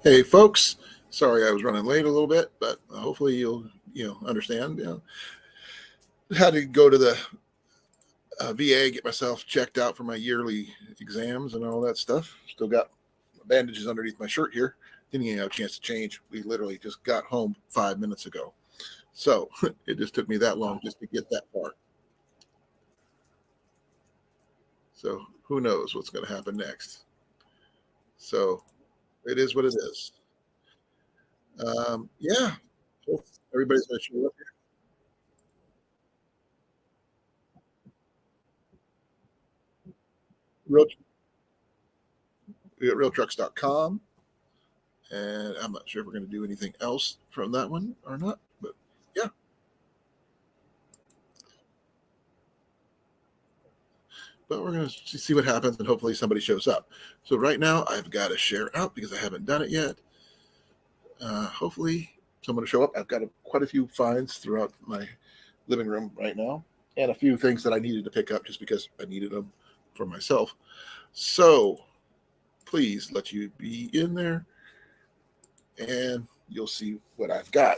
Hey, folks. Sorry I was running late a little bit, but hopefully you'll understand. Had to go to the VA, get myself checked out for my yearly exams and all that stuff. Still got bandages underneath my shirt here. Didn't even have a chance to change. We literally just got home 5 minutes ago, so it just took me that long just to get that far. So who knows what's going to happen next? So it is what it is. Yeah, everybody's going to show up here. Realtrucks.com. And I'm not sure if we're going to do anything else from that one or not, but yeah. But we're going to see what happens, and hopefully somebody shows up. So right now I've got to share out because I haven't done it yet. Hopefully someone will show up. I've got quite a few finds throughout my living room right now, and a few things that I needed to pick up just because I needed them for myself. So please let you be in there, and you'll see what I've got.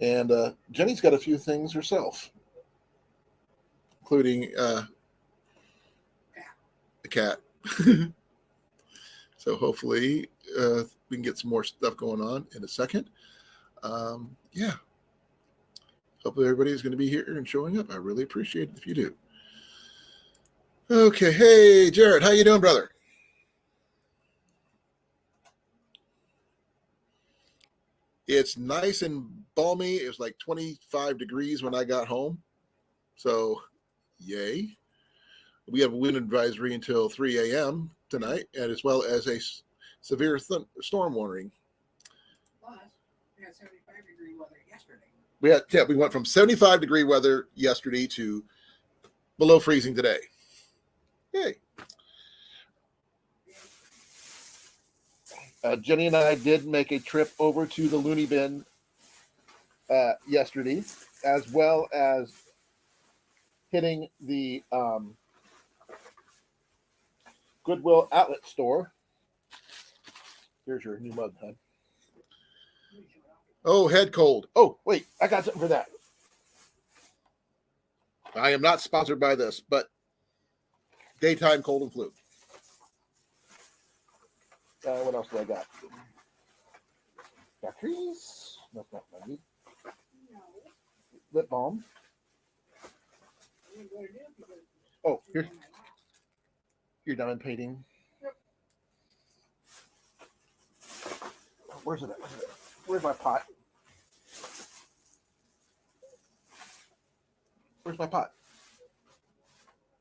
And Jenny's got a few things herself, including the cat. So hopefully we can get some more stuff going on in a second. Yeah. Hopefully everybody's going to be here and showing up. I really appreciate it if you do. Okay. Hey, Jared, how you doing, brother? It's nice and balmy. It was like 25 degrees when I got home. So, yay. We have a wind advisory until 3 a.m. tonight, and as well as a severe storm warning. Plus, we had 75-degree weather yesterday. We went from 75-degree weather yesterday to below freezing today. Yay. Jenny and I did make a trip over to the loony bin yesterday, as well as hitting the Goodwill outlet store. Here's your new mug, hon. Oh, head cold. Oh, wait, I got something for that. I am not sponsored by this, but daytime cold and flu. What else do I got? Batteries. That's not funny. No. Lip balm. Oh, you're done painting. Yep. Where's it at? Where's my pot? Where's my pot?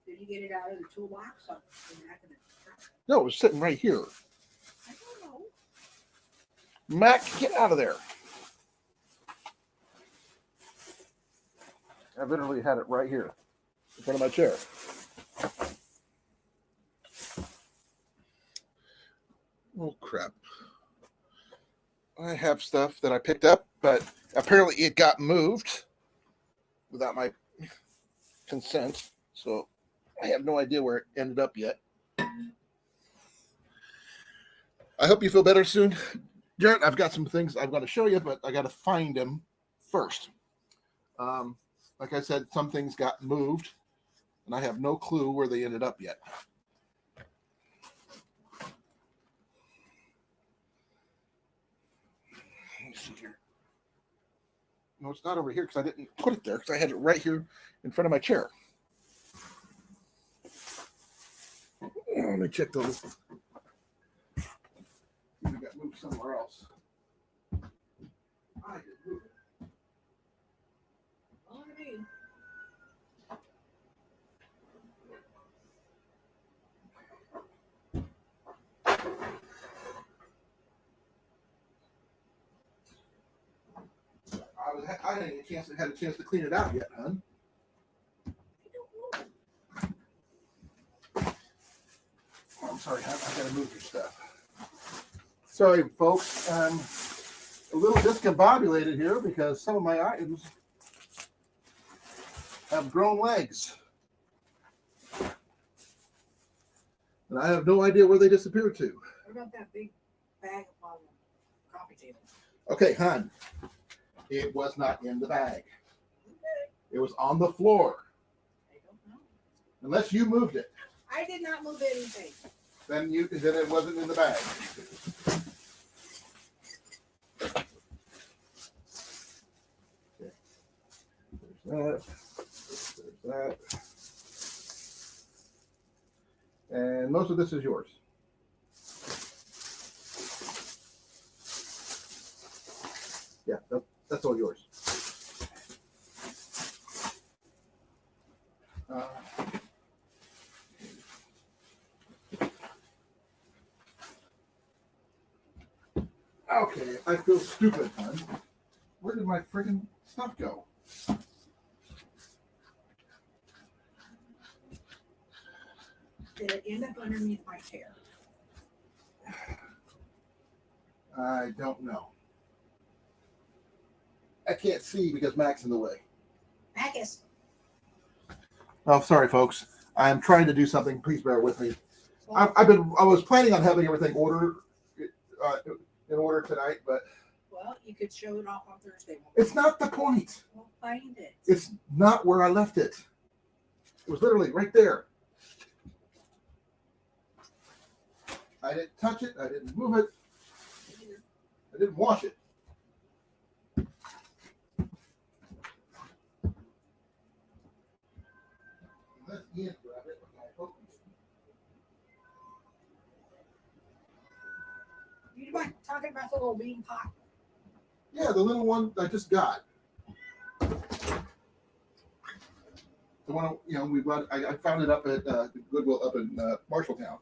Did you get it out of the toolbox? No, it was sitting right here. I don't know. Mac, get out of there. I literally had it right here in front of my chair. Oh, crap. I have stuff that I picked up, but apparently it got moved without my consent. So I have no idea where it ended up yet. I hope you feel better soon. Jared, I've got some things I've got to show you, but I got to find them first. Like I said, some things got moved, and I have no clue where they ended up yet. Let me see here. No, it's not over here because I didn't put it there because I had it right here in front of my chair. Let me check those. We got moved somewhere else. I did move it. All I mean. I hadn't had a chance to clean it out yet, hon. Oh, I'm sorry, hon. I gotta move your stuff. Sorry, folks. I'm a little discombobulated here because some of my items have grown legs. And I have no idea where they disappeared to. What about that big bag on the coffee table? Okay, hon. It was not in the bag. It was on the floor. I don't know. Unless you moved it. I did not move anything. Then it wasn't in the bag. Okay. There's that. And most of this is yours. Yeah, that's all yours. Okay, I feel stupid, hon. Where did my friggin' stuff go? Did it end up underneath my chair? I don't know. I can't see because Mac's in the way. Mac is. Oh, sorry, folks. I'm trying to do something. Please bear with me. I was planning on having everything in order tonight, but Well, you could show it off on Thursday. it's not the point. We'll find it. It's not where I left it. It was literally right there. I didn't touch it. I didn't move it. I didn't wash it. Let Ian grab it. I hope You mind talking about the little bean pot? Yeah, the little one I just got. The one, we brought. I found it up at Goodwill up in Marshalltown.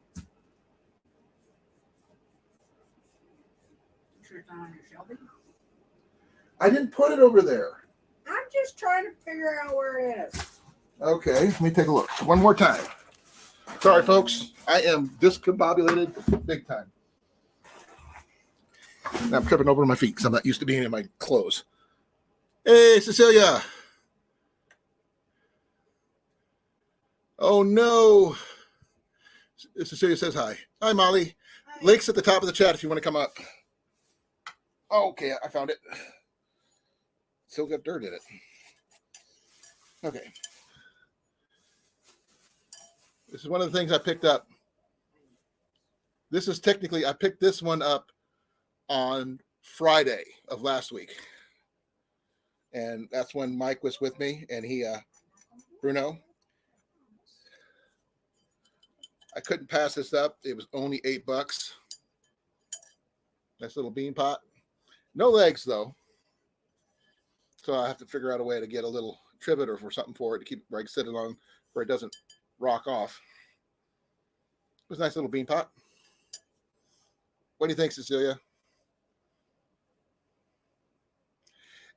Sure it's not on your shelving? I didn't put it over there. I'm just trying to figure out where it is. Okay, let me take a look one more time. Sorry, folks. I am discombobulated big time. Now I'm tripping over my feet because I'm not used to being in my clothes. Hey, Cecilia. Oh, no. Cecilia says hi. Hi, Molly. Hi. Link's at the top of the chat if you want to come up. Okay, I found it. Still got dirt in it. Okay. This is one of the things I picked up. This is technically, I picked this one up on Friday of last week. And that's when Mike was with me and he, Bruno. I couldn't pass this up. It was only $8. Nice little bean pot. No legs though. So I have to figure out a way to get a little trivet or for something for it to keep it where I can sit it on where it doesn't rock off. It was a nice little bean pot. What do you think, Cecilia?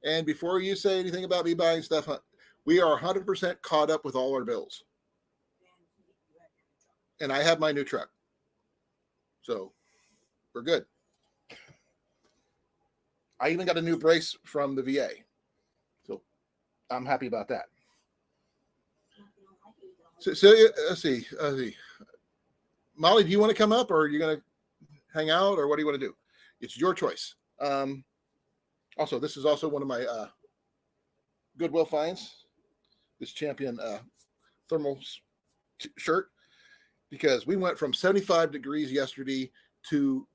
And before you say anything about me buying stuff, we are 100% caught up with all our bills. And I have my new truck. So we're good. I even got a new brace from the VA. So I'm happy about that. Cecilia, let's see. Molly, do you want to come up or are you going to hang out or what do you want to do? It's your choice. Also, this is also one of my Goodwill finds. This Champion thermal shirt. Because we went from 75 degrees yesterday to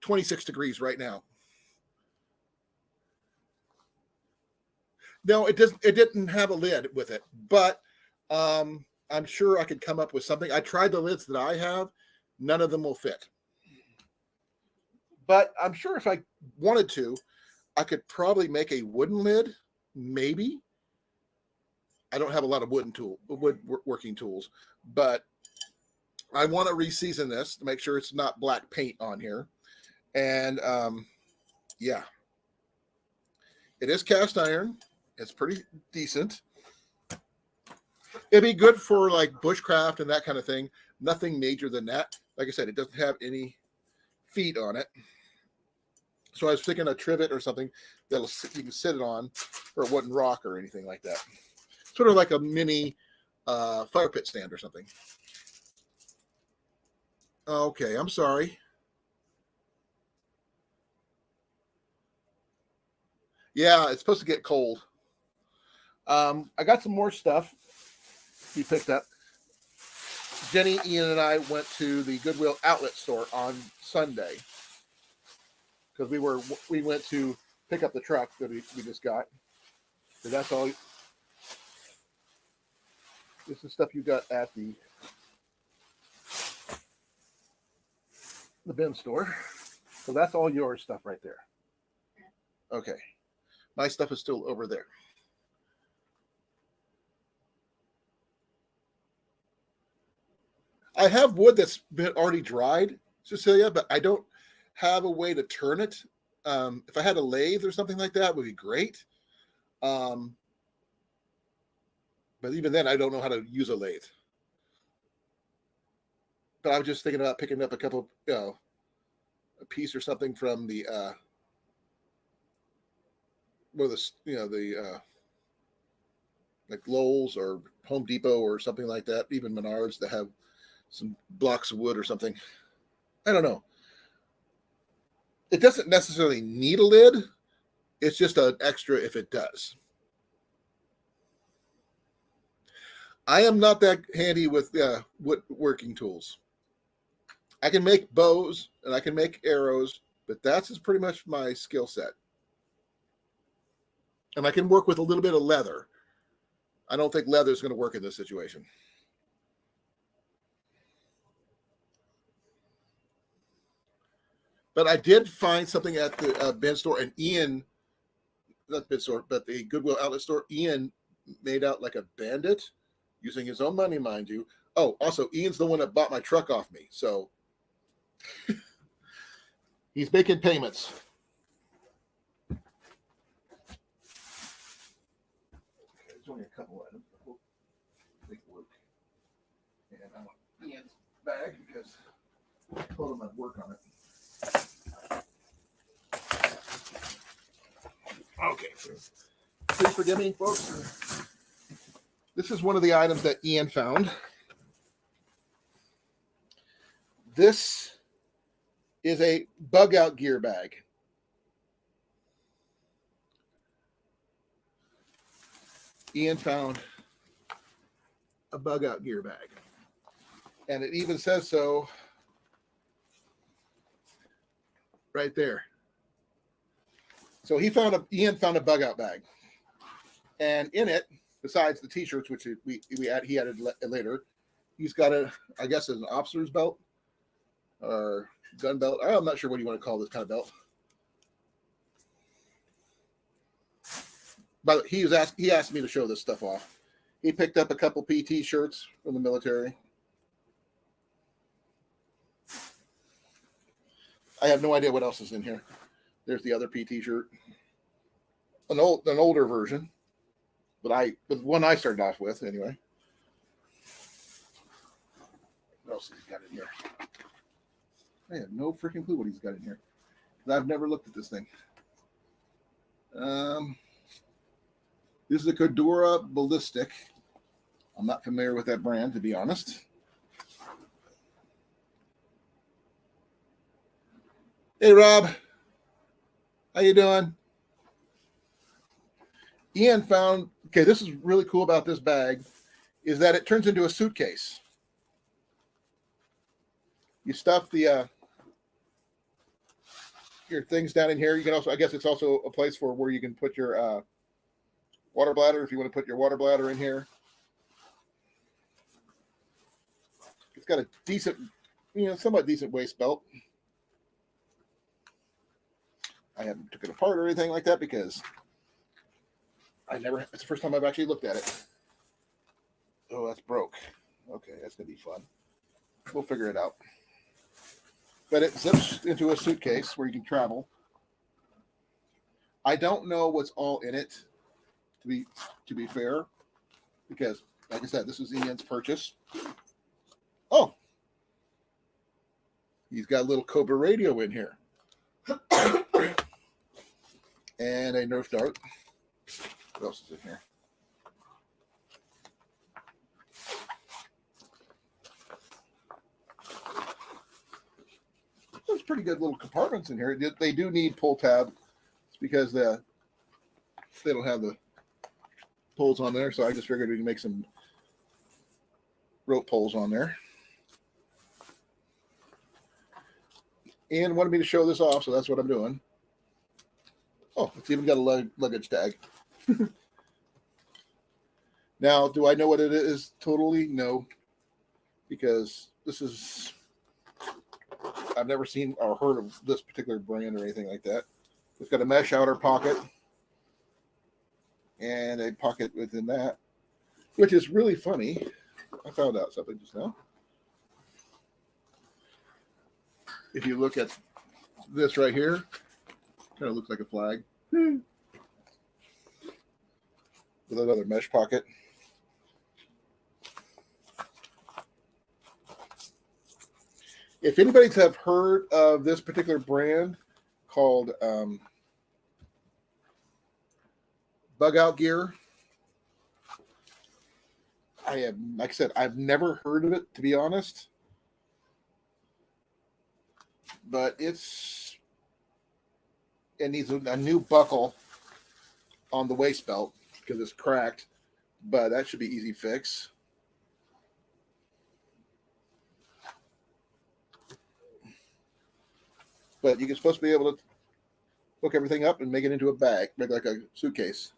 26 degrees right now. No, it didn't have a lid with it, but I'm sure I could come up with something. I tried the lids that I have. None of them will fit. But I'm sure if I wanted to, I could probably make a wooden lid, maybe. I don't have a lot of woodworking tools, but I want to reseason this to make sure it's not black paint on here. And yeah, it is cast iron. It's pretty decent. It'd be good for like bushcraft and that kind of thing. Nothing major than that. Like I said, it doesn't have any feet on it. So I was thinking a trivet or something that'll you can sit it on, or it wouldn't rock or anything like that. Sort of like a mini fire pit stand or something. Okay, I'm sorry. Yeah, it's supposed to get cold. I got some more stuff we picked up. Jenny, Ian, and I went to the Goodwill outlet store on Sunday because we went to pick up the truck that we just got. So that's all. This is stuff you got at the bin store. So that's all your stuff right there. Okay. My stuff is still over there. I have wood that's been already dried, Cecilia, but I don't have a way to turn it. If I had a lathe or something like that, it would be great. But even then, I don't know how to use a lathe. But I was just thinking about picking up a couple, a piece or something from the, like Lowe's or Home Depot or something like that, even Menards that have some blocks of wood or something. I don't know. It doesn't necessarily need a lid. It's just an extra if it does. I am not that handy with woodworking tools. I can make bows and I can make arrows, but that's pretty much my skill set. And I can work with a little bit of leather. I don't think leather is going to work in this situation. But I did find something at the bin store, and Ian, not bin store, but the Goodwill outlet store, Ian made out like a bandit using his own money, mind you. Oh, also, Ian's the one that bought my truck off me. So he's making payments. Okay, there's only a couple items. We'll take a look. And I want Ian's bag because I told him I'd work on it. Okay. Please forgive me, folks. This is one of the items that Ian found. This is a bug out gear bag. Ian found a bug out gear bag. And it even says so right there. So Ian found a bug out bag. And in it, besides the t-shirts, which he added later, he's got I guess an officer's belt or gun belt. I'm not sure what you want to call this kind of belt. But he asked me to show this stuff off. He picked up a couple PT shirts from the military. I have no idea what else is in here. There's the other PT shirt, an older version, but the one I started off with anyway. What else has he got in here? I have no freaking clue what he's got in here. I've never looked at this thing. This is a Cordura Ballistic. I'm not familiar with that brand, to be honest. Hey, Rob. How you doing? Ian found, okay, this is really cool about this bag, is that it turns into a suitcase. You stuff your things down in here. You can also, I guess it's also a place for where you can put your water bladder, if you want to put your water bladder in here. It's got a decent, somewhat decent waist belt. I haven't took it apart or anything like that because it's the first time I've actually looked at it. Oh, that's broke. Okay, that's going to be fun. We'll figure it out. But it zips into a suitcase where you can travel. I don't know what's all in it, to be fair, because, like I said, this was Ian's purchase. Oh, he's got a little Cobra radio in here. And a Nerf dart. What else is in here? pretty good little compartments in here. They do need pull tab because they don't have the pulls on there. So I just figured we can make some rope pulls on there. And wanted me to show this off, so that's what I'm doing. Oh, it's even got a luggage tag. Now, do I know what it is totally? No, because I've never seen or heard of this particular brand or anything like that. It's got a mesh outer pocket and a pocket within that, which is really funny. I found out something just now. If you look at this right here, kind of looks like a flag with another mesh pocket. If anybody's have heard of this particular brand called Bug Out Gear, I have, like I said, I've never heard of it, to be honest. But it needs a new buckle on the waist belt because it's cracked. But that should be easy fix. But you're supposed to be able to hook everything up and make it into a bag, make like a suitcase.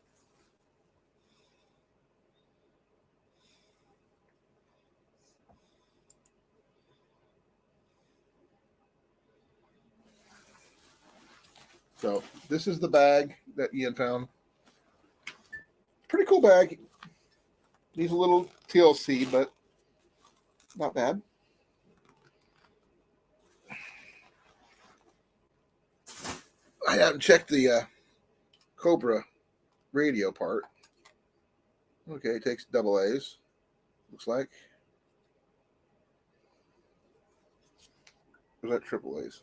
So this is the bag that Ian found. Pretty cool bag. Needs a little TLC, but not bad. I haven't checked the Cobra radio part. Okay, it takes double A's. Looks like. Or is that triple A's?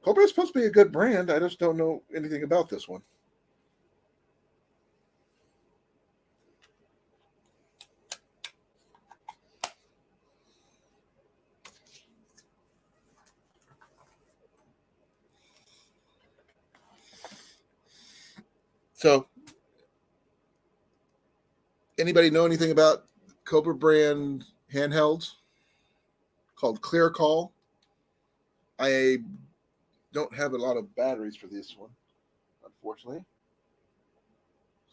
Cobra is supposed to be a good brand. I just don't know anything about this one. So, anybody know anything about Cobra brand handhelds called Clear Call? I don't have a lot of batteries for this one, unfortunately.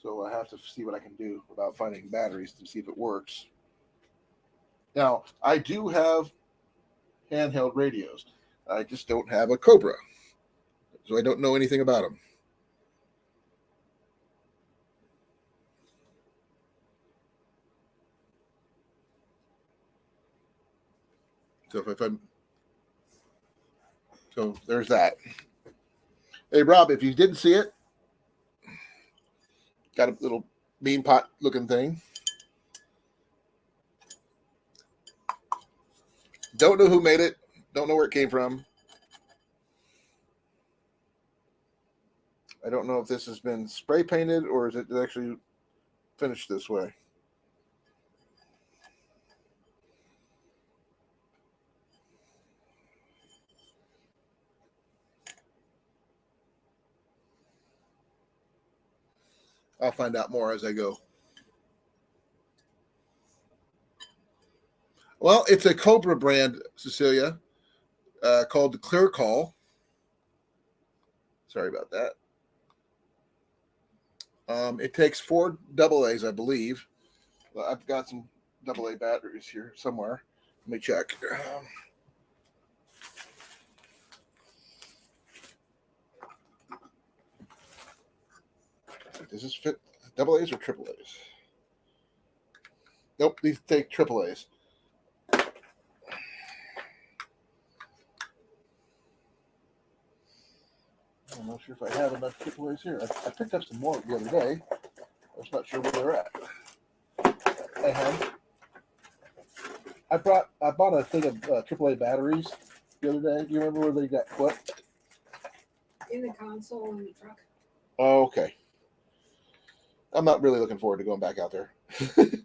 So I have to see what I can do about finding batteries to see if it works. Now, I do have handheld radios. I just don't have a Cobra. So I don't know anything about them. So there's that. Hey, Rob, if you didn't see it, got a little bean pot looking thing. Don't know who made it. Don't know where it came from. I don't know if this has been spray painted or is it actually finished this way. I'll find out more as I go. Well, it's a Cobra brand, Cecilia, called the Clear Call. Sorry about that. It takes 4 AA's, I believe. Well, I've got some AA batteries here somewhere. Let me check. Does this fit AA's or AAA's? Nope, these take AAA's. I'm not sure if I have enough AAA's here. I picked up some more the other day. I'm just not sure where they're at. I bought a thing of AAA batteries the other day. Do you remember where they got put? in the console in the truck. Oh, okay. I'm not really looking forward to going back out there. It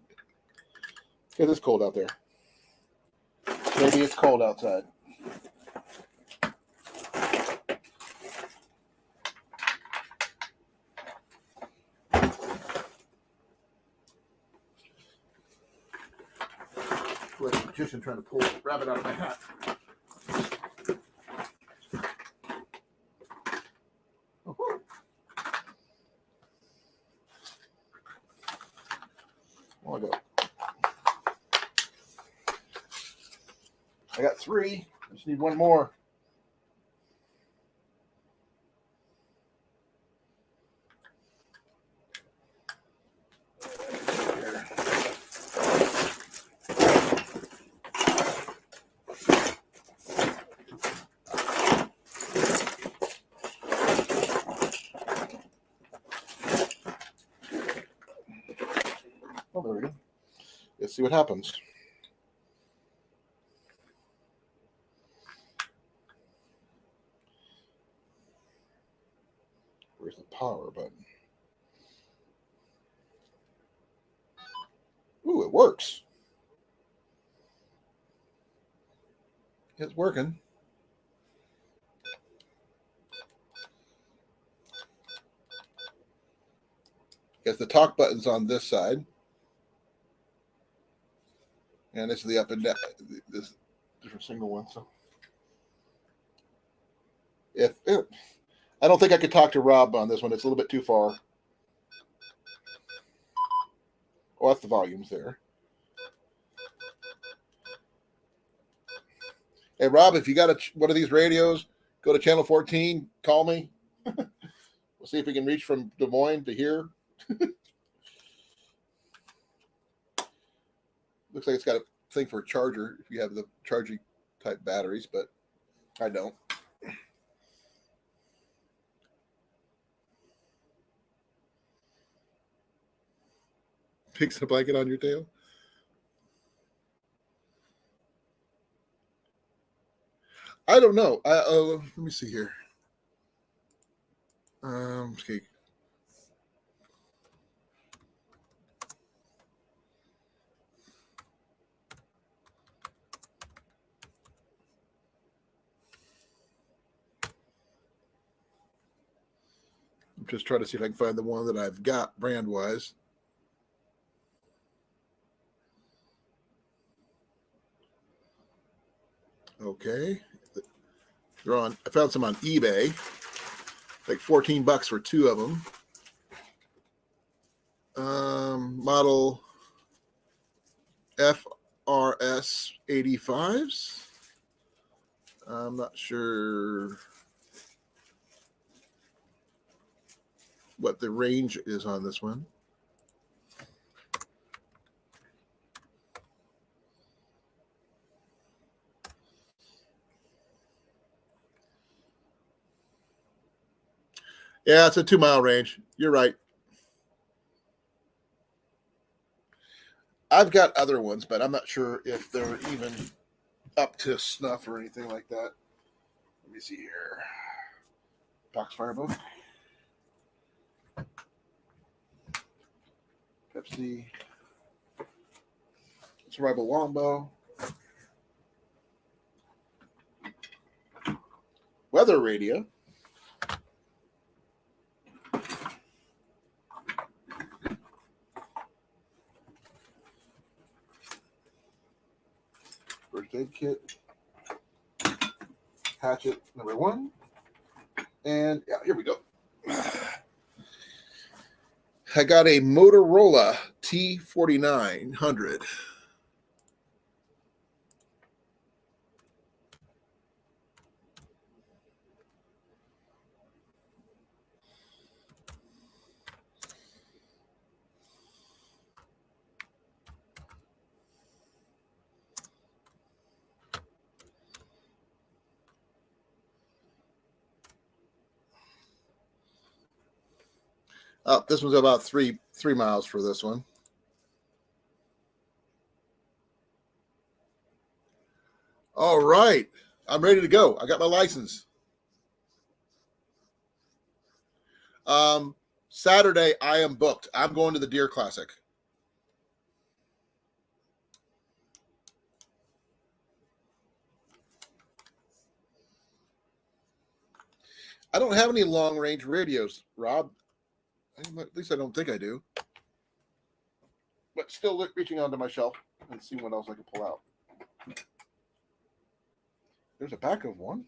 is cold out there. Maybe it's cold outside. Like a magician trying to pull a rabbit out of my hat. Oh, I got. I got 3. I just need one more. Oh, there we go. Let's see what happens. Where's the power button? Ooh, it works. It's working. Guess the talk button's on this side. And this is the up and down. This different single one. So I don't think I could talk to Rob on this one. It's a little bit too far. Oh, that's the volumes there. Hey, Rob, if you got one of these radios, go to channel 14. Call me. We'll see if we can reach from Des Moines to here. Looks like it's got a thing for a charger if you have the charging type batteries, but I don't. Fix a blanket on your tail. I don't know. Let me see here. Okay. I'm just trying to see if I can find the one that I've got brand wise. Okay. They're on. I found some on eBay. Like $14 for 2 of them. Model FRS 85s. I'm not sure what the range is on this one. Yeah, it's a 2-mile range. You're right. I've got other ones, but I'm not sure if they're even up to snuff or anything like that. Let me see here. Box Fireboat. Pepsi. Survival Longbow. Weather radio. First aid kit. Hatchet number 1. And yeah, here we go. I got a Motorola T4900. Oh, this one's about three miles for this one. All right. I'm ready to go. I got my license. Saturday, I am booked. I'm going to the Deer Classic. I don't have any long range radios, Rob. At least I don't think I do. But still reaching onto my shelf and seeing what else I can pull out. There's a pack of one.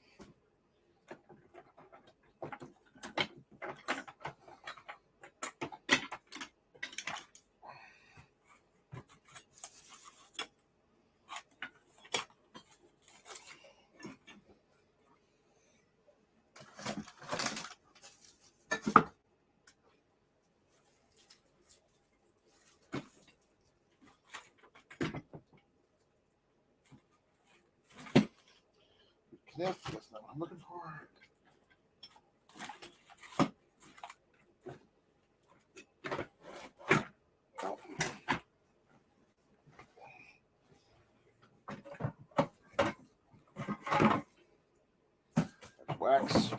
Sniff, that's not what I'm looking for. There's wax.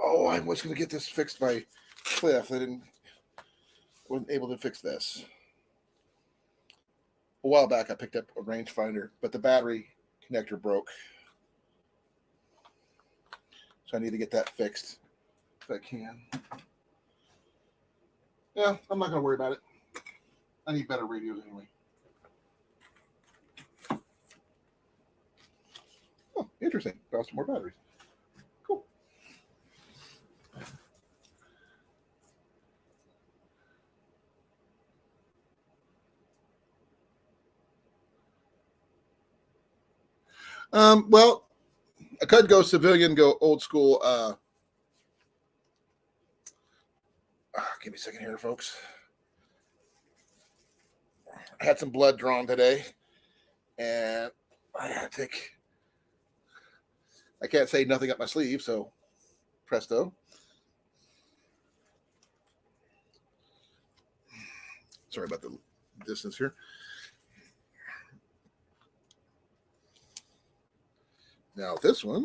Oh, I was going to get this fixed by Cliff. Wasn't able to fix this. A while back, I picked up a rangefinder, but the battery connector broke. So I need to get that fixed if I can. Yeah, I'm not going to worry about it. I need better radios anyway. Oh, interesting. Cost more batteries. Cool. Well, I could go civilian, go old school. Give me a second here, folks. I had some blood drawn today, and I had to take. I can't say nothing up my sleeve, so presto. Sorry about the distance here. Now this one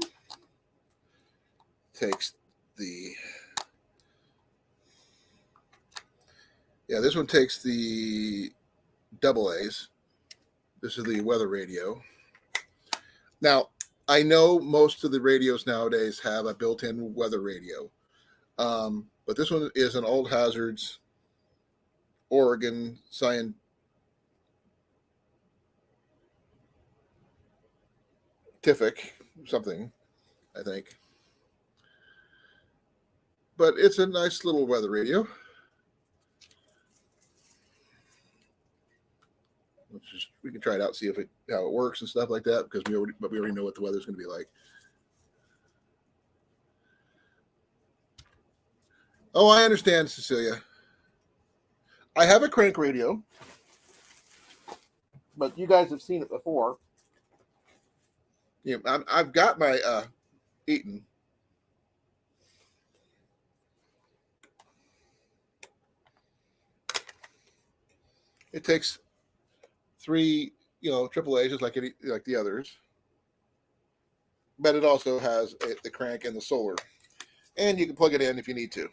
takes the this one takes the double A's. This is the weather radio. Now I know most of the radios nowadays have a built-in weather radio, but this one is an Old Hazards Oregon scientific something, I think. But it's a nice little weather radio. We can try it out, see how it works and stuff like that, because we already know what the weather's going to be like. Oh, I understand, Cecilia. I have a crank radio, but you guys have seen it before. I've got my Eaton. It takes 3, triple A's just like the others, but it also has the crank and the solar, and you can plug it in if you need to.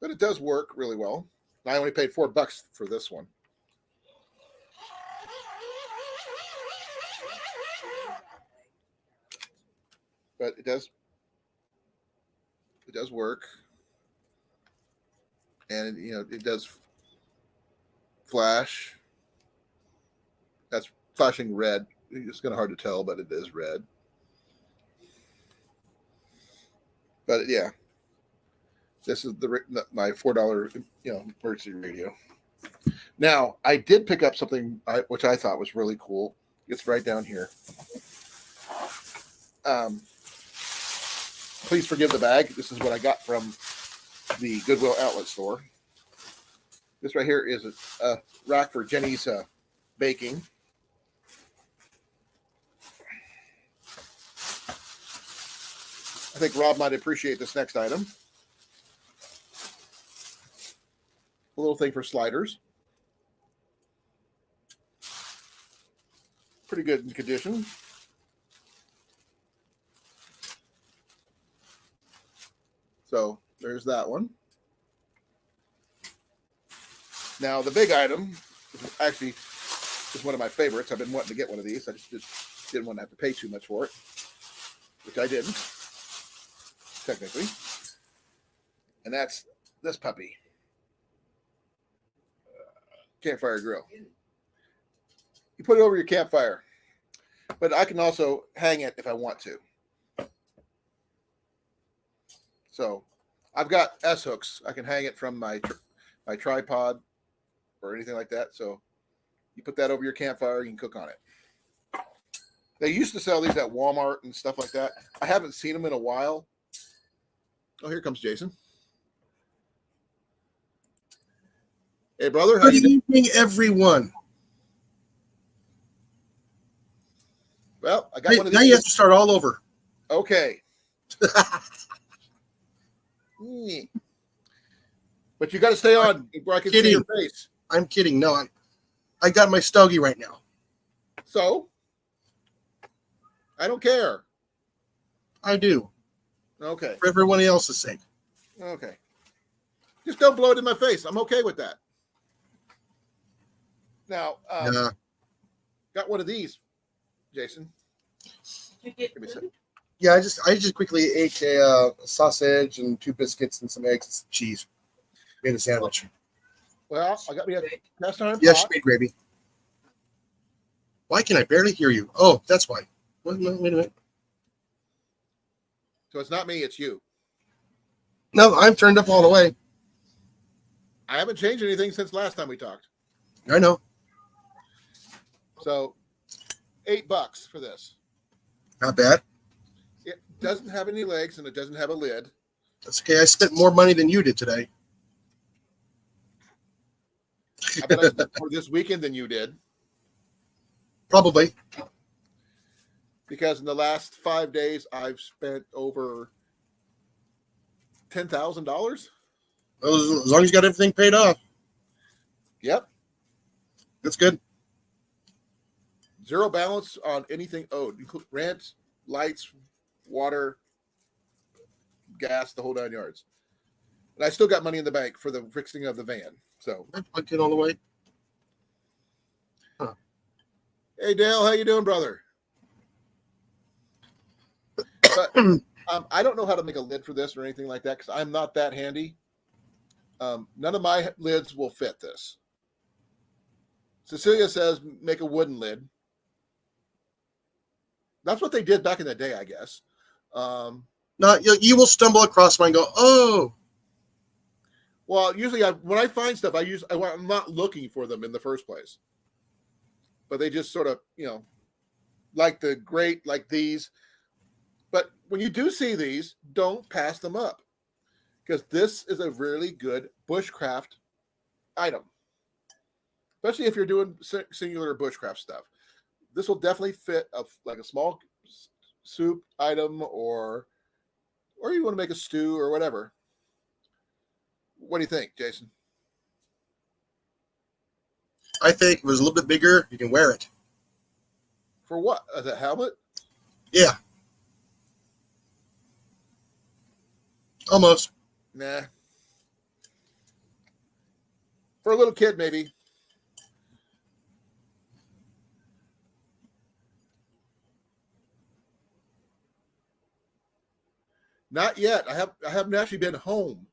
But it does work really well. I only paid $4 for this one. But it does work. And it does flash. That's flashing red. It's kind of hard to tell, but it is red. But yeah. This is my $4 emergency radio. Now, I did pick up something which I thought was really cool. It's right down here. Please forgive the bag. This is what I got from the Goodwill outlet store. This right here is a rack for Jenny's baking. I think Rob might appreciate this next item. A little thing for sliders. pretty good in condition. So there's that one. Now the big item, actually, is one of my favorites. I've been wanting to get one of these. I just didn't want to have to pay too much for it, which I didn't, technically. And that's this puppy. Campfire grill. You put it over your campfire, but I can also hang it if I want to. So I've got S hooks. I can hang it from my tripod or anything like that. So you put that over your campfire, you can cook on it. They used to sell these at Walmart and stuff like that. I haven't seen them in a while. Oh, here comes Jason. Hey, brother. Good evening, everyone. Well, I got one of these. Now you have to start all over. Okay. But you got to stay on where I can see your face. I'm kidding. No, I got my stogie right now. So? I don't care. I do. Okay. For everyone else's sake. Okay. Just don't blow it in my face. I'm okay with that. Now, got one of these, Jason. Did you get Give me a food? second. Yeah, I just quickly ate a sausage and 2 biscuits and some eggs and some cheese. Made a sandwich. Well, I got me a cast iron Yes, she pot. made gravy. Why can I barely hear you? Oh, that's why. Wait a minute. So it's not me, it's you. No, I'm turned up all the way. I haven't changed anything since last time we talked. I know. So $8 for this. Not bad. It doesn't have any legs and it doesn't have a lid. That's okay. I spent more money than you did today. I bet I spent more this weekend than you did. Probably. Because in the last 5 days, I've spent over $10,000. As long as you got everything paid off. Yep. That's good. Zero balance on anything owed. Rent, lights, water, gas, the whole 9 yards. And I still got money in the bank for the fixing of the van. So, I plugged in all the way. hey, Dale, how you doing, brother? But I don't know how to make a lid for this or anything like that because I'm not that handy. None of my lids will fit this. Cecilia says make a wooden lid. That's what they did back in the day, I guess. No, you will stumble across one and go, oh. Well, usually when I find stuff, I'm not looking for them in the first place. But they just sort of, like these. But when you do see these, don't pass them up. Because this is a really good bushcraft item. Especially if you're doing singular bushcraft stuff. This will definitely fit like a small soup item or you want to make a stew or whatever. What do you think, Jason? I think if it was a little bit bigger, you can wear it. For what? As a helmet? Yeah. Almost. Nah. For a little kid, maybe. Not yet. I haven't actually been home.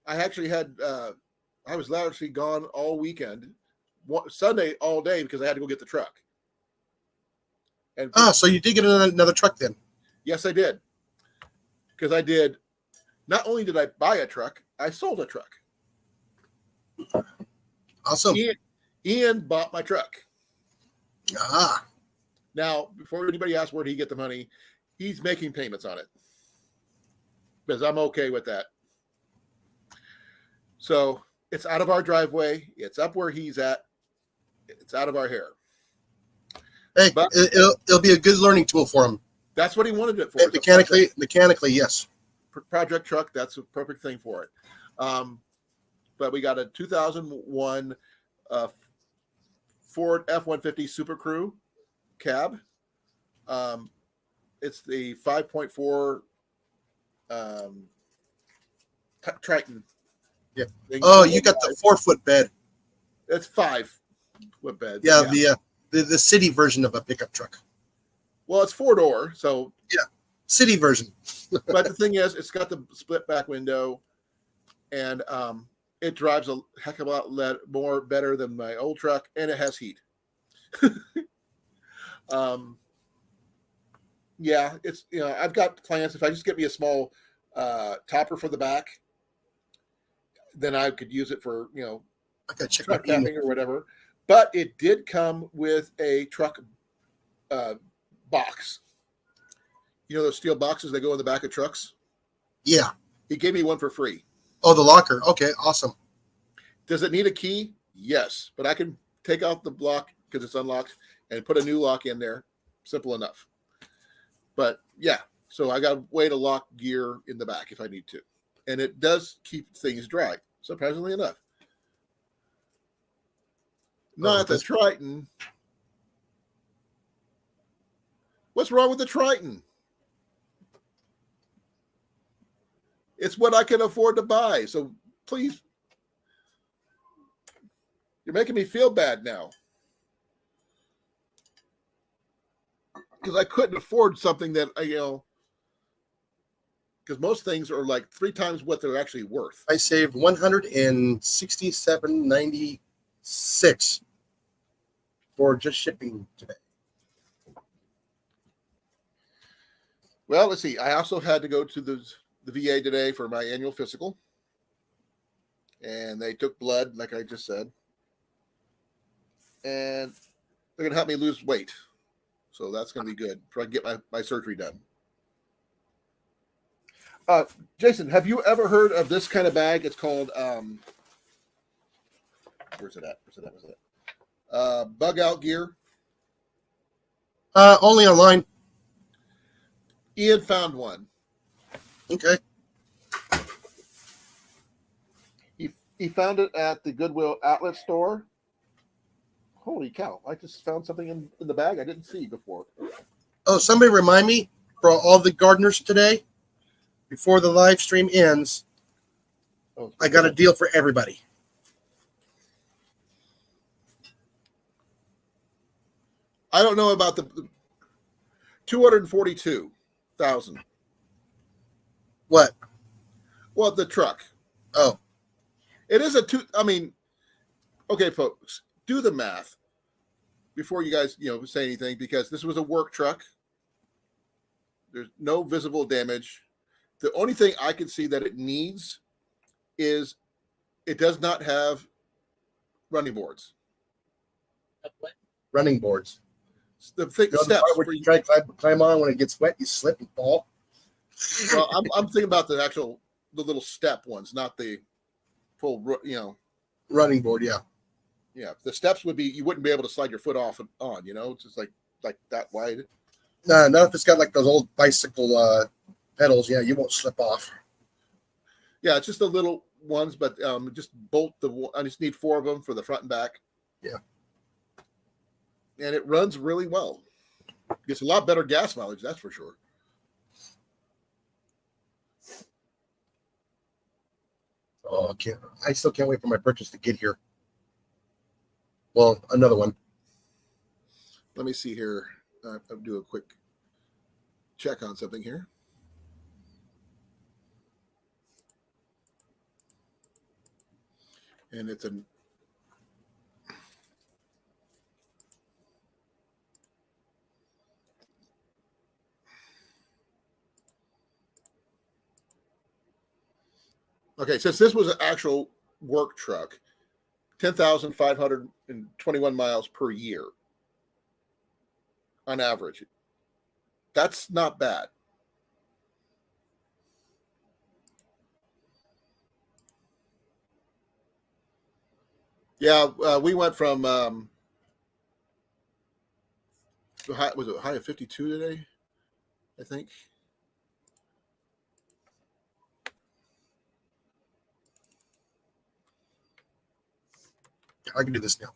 I actually had I was actually gone all weekend, Sunday all day because I had to go get the truck. And So you did get another truck then? yes, I did. Because I did. Not only did I buy a truck, I sold a truck. Awesome. Ian bought my truck. Ah. Now, before anybody asks where did he get the money, he's making payments on it. Because I'm okay with that. So it's out of our driveway. It's up where he's at. It's out of our hair. Hey, But it'll be a good learning tool for him. that's what he wanted it for. And mechanically, yes. Project truck. That's a perfect thing for it. But we got a 2001 Ford F-150 Super Crew. cab. It's the 5.4 Triton. Yeah. Thing. Oh, you got the 4-foot bed. It's 5-foot bed. Yeah, the city version of a pickup truck. Well, it's 4-door, so City version. but the thing is, it's got the split back window, and it drives a heck of a lot more better than my old truck, and it has heat. Yeah, it's I've got plans. If I just get me a small topper for the back, then I could use it for I gotta check my truck email. camping or whatever. But it did come with a truck box. You know those steel boxes that go in the back of trucks? Yeah. He gave me one for free. Oh, the locker. Okay, awesome. Does it need a key? Yes, but I can take out the block because it's unlocked and put a new lock in there. Simple enough. But yeah, so I got a way to lock gear in the back if I need to. And it does keep things dry, surprisingly enough. Not the Triton. What's wrong with the Triton? It's what I can afford to buy. So please, you're making me feel bad now. Because I couldn't afford something that, because most things are like 3 times what they're actually worth. I saved $167.96 for just shipping today. Well, let's see. I also had to go to the VA today for my annual physical. And they took blood, like I just said. And they're going to help me lose weight. So that's going to be good so I can get my surgery done. Jason, have you ever heard of this kind of bag? It's called, where's it at? Bug out gear. Only online. Ian found one. Okay. He found it at the Goodwill outlet store. Holy cow. I just found something in the bag I didn't see before. Oh, somebody remind me for all the gardeners today, before the live stream ends, I got a deal for everybody. I don't know about the 242,000. What? Well, the truck. Oh. It is okay, folks, do the math before you guys, say anything, because this was a work truck. There's no visible damage. The only thing I can see that it needs is it does not have running boards. Running boards. The steps where you try to climb on, when it gets wet, you slip and fall. Well, I'm thinking about the little step ones, not the full, running board. Yeah. Yeah, the steps would be, you wouldn't be able to slide your foot off and on, it's just like that wide. Not if it's got like those old bicycle pedals. Yeah, you won't slip off. Yeah, it's just the little ones, but just bolt I just need 4 of them for the front and back. Yeah. And it runs really well. Gets a lot better gas mileage, that's for sure. Oh, I still can't wait for my purchase to get here. Well, another one. Let me see here. I'll do a quick check on something here. And it's okay, since this was an actual work truck, 10,521 miles per year on average. That's not bad. Yeah, we went from was it a high of 52 today, I think. I can do this now.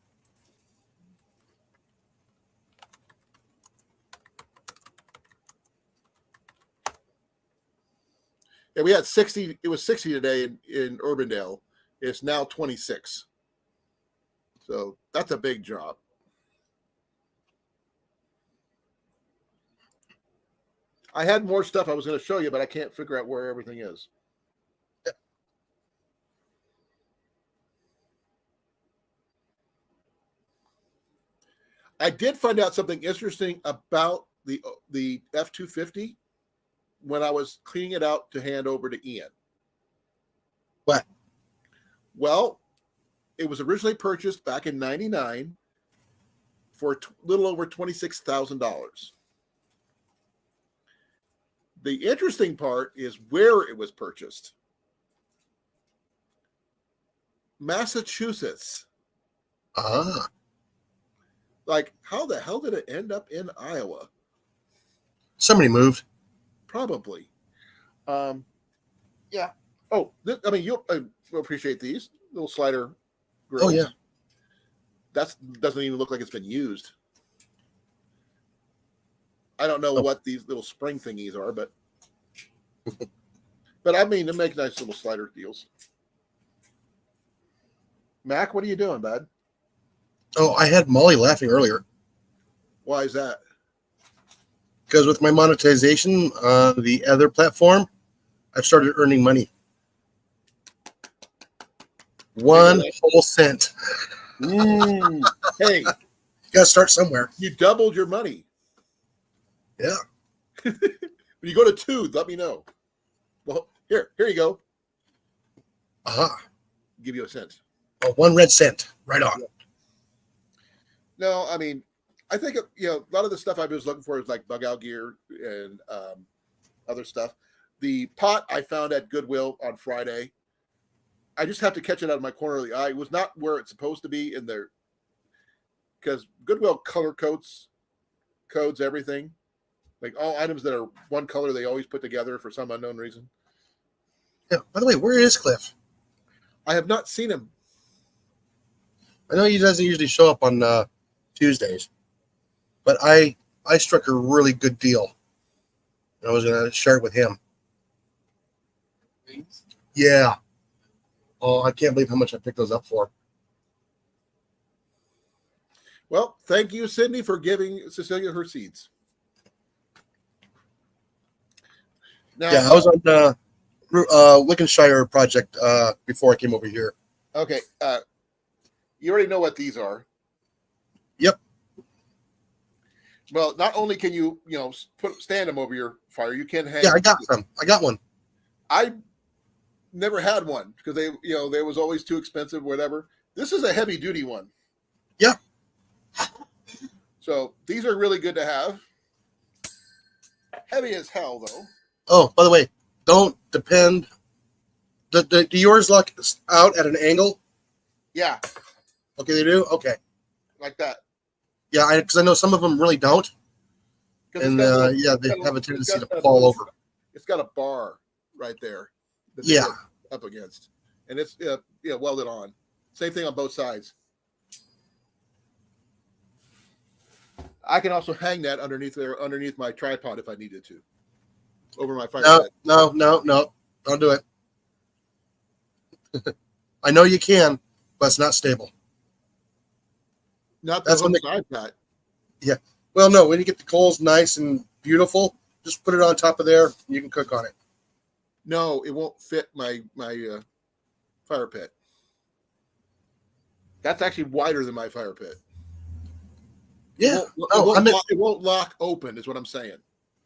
Yeah, we had 60. It was 60 today in Urbandale. It's now 26. So that's a big drop. I had more stuff I was going to show you, but I can't figure out where everything is. I did find out something interesting about the F-250 when I was cleaning it out to hand over to Ian. What? Well, it was originally purchased back in '99 for a little over $26,000. The interesting part is where it was purchased. Massachusetts. Ah. Like, how the hell did it end up in Iowa? Somebody moved. Probably. Yeah. Oh, I mean, you'll appreciate these little slider grills. Oh, yeah. That doesn't even look like it's been used. I don't know Oh. what these little spring thingies are, but I mean, they make nice little slider deals. Mac, what are you doing, bud? Oh, I had Molly laughing earlier Why is that? because with my monetization on the other platform, I've started earning money. One whole cent. Ooh, hey, You got to start somewhere. you doubled your money. Yeah. When you go to 2, let me know. Well, here you go. Aha. Give you a cent. Oh, 1 red cent. Right on. No, I mean, I think a lot of the stuff I was looking for is like bug out gear and other stuff. The pot I found at Goodwill on Friday. I just have to catch it out of my corner of the eye. It was not where it's supposed to be in there because Goodwill color codes everything. Like all items that are one color, they always put together for some unknown reason. Yeah. By the way, where is Cliff? I have not seen him. I know he doesn't usually show up on Tuesdays, but I struck a really good deal. I was going to share it with him. Yeah. Oh, I can't believe how much I picked those up for. Well, thank you, Sydney, for giving Cecilia her seeds. Now, Yeah, I was on the Wickenshire project before I came over here. Okay. You already know what these are. Yep. Well, not only can you, stand them over your fire, you can hang. Yeah, I got some. I got one. I never had one because they was always too expensive, whatever. This is a heavy duty one. Yeah. So these are really good to have. Heavy as hell, though. Oh, by the way, don't depend. Do yours look out at an angle? Yeah, Okay, they do. Okay. like that. Yeah, because I know some of them really don't, 'Cause and it's got yeah, they it's got have a it's tendency got to a fall little- over. It's got a bar right there. That they Yeah. get up against, and it's welded on. Same thing on both sides. I can also hang that underneath my tripod if I needed to, over my fire pit. No, don't do it. I know you can, but it's not stable. Not the That's when hooks I've got. Well, no, when you get the coals nice and beautiful, just put it on top of there. You can cook on it. No, it won't fit my fire pit. That's actually wider than my fire pit. Yeah. It won't lock open, is what I'm saying.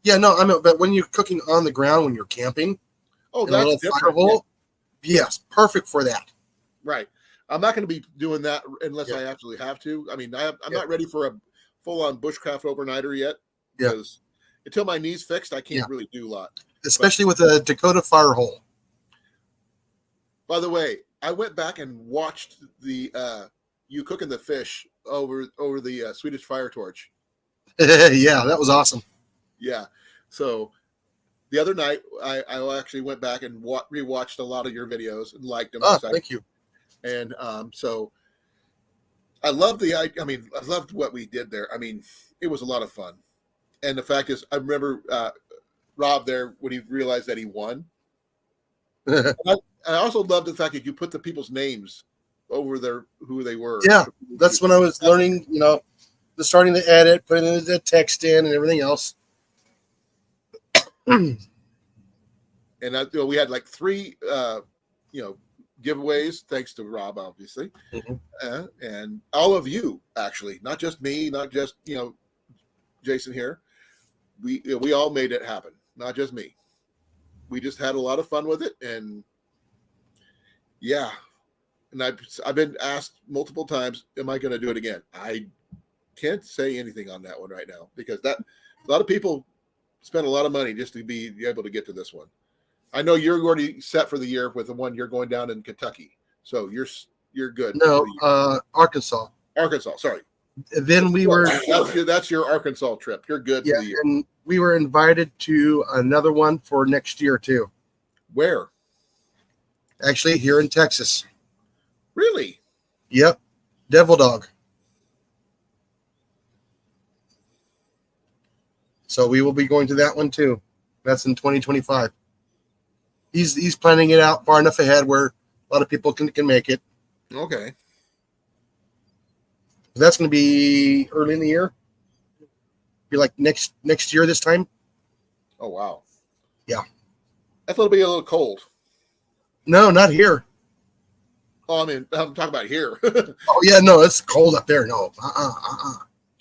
Yeah, no, I know. But when you're cooking on the ground, when you're camping, Oh, in a little that's fire different. hole, yes, perfect for that. Yeah, right. I'm not going to be doing that unless Yeah. I actually have to. I mean, I'm Yeah. not ready for a full-on bushcraft overnighter yet. Yeah. Because until my knee's fixed, I can't Yeah. really do a lot. Especially with a Dakota fire hole. By the way, I went back and watched the you cooking the fish over the Swedish fire torch. Yeah, that was awesome. Yeah. So the other night, I actually went back and rewatched a lot of your videos and liked them. Oh, thank you. And so I love I loved what we did there. I mean, it was a lot of fun. And the fact is, I remember Rob there when he realized that he won. I also love the fact that you put the people's names over their who they were. Yeah, that's when I was learning, starting to edit, putting the text in and everything else. And we had like 3 giveaways, thanks to Rob, obviously. Mhm. And all of you, actually, not just me, not just Jason here. We all made it happen, not just me. We just had a lot of fun with it, and yeah. And I've been asked multiple times, am I going to do it again? I can't say anything on that one right now, because a lot of people spend a lot of money just to be able to get to this one. I know you're already set for the year with the one you're going down in Kentucky, so you're good. No, Arkansas. Arkansas, sorry. Then we were, That's your Arkansas trip. You're good yeah, for the year. and we were invited to another one for next year too. Where? Actually, here in Texas. Really? Yep, Devil Dog. So we will be going to that one too. That's in 2025. He's planning it out far enough ahead where a lot of people can make it. Okay. That's going to be early in the year. Be like next year this time. Oh wow. Yeah. I thought it'd be a little cold. No, not here. Oh, I mean, I'm talking about here. Oh yeah, no, it's cold up there. No.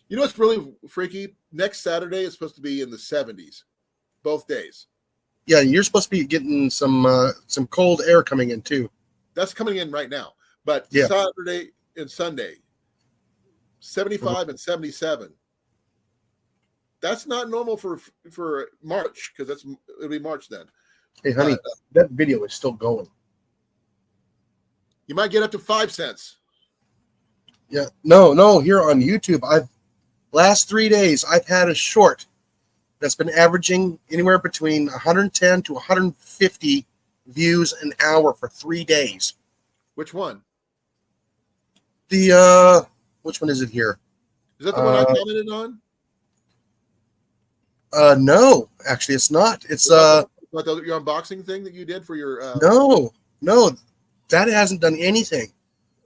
You know what's really freaky? Next Saturday is supposed to be in the 70s, both days. Yeah, you're supposed to be getting some cold air coming in too. That's coming in right now. But Yeah. Saturday and Sunday, 75 and 77. That's not normal for March, because it'll be March then. Hey, honey, that video is still going. You might get up to 5 cents. Yeah, no. Here on YouTube, last 3 days I've had a short that's been averaging anywhere between 110 to 150 views an hour for 3 days. Which one? Which one is it here? Is that the one I commented on? No, actually, it's not. It's your unboxing thing that you did for your no, that hasn't done anything.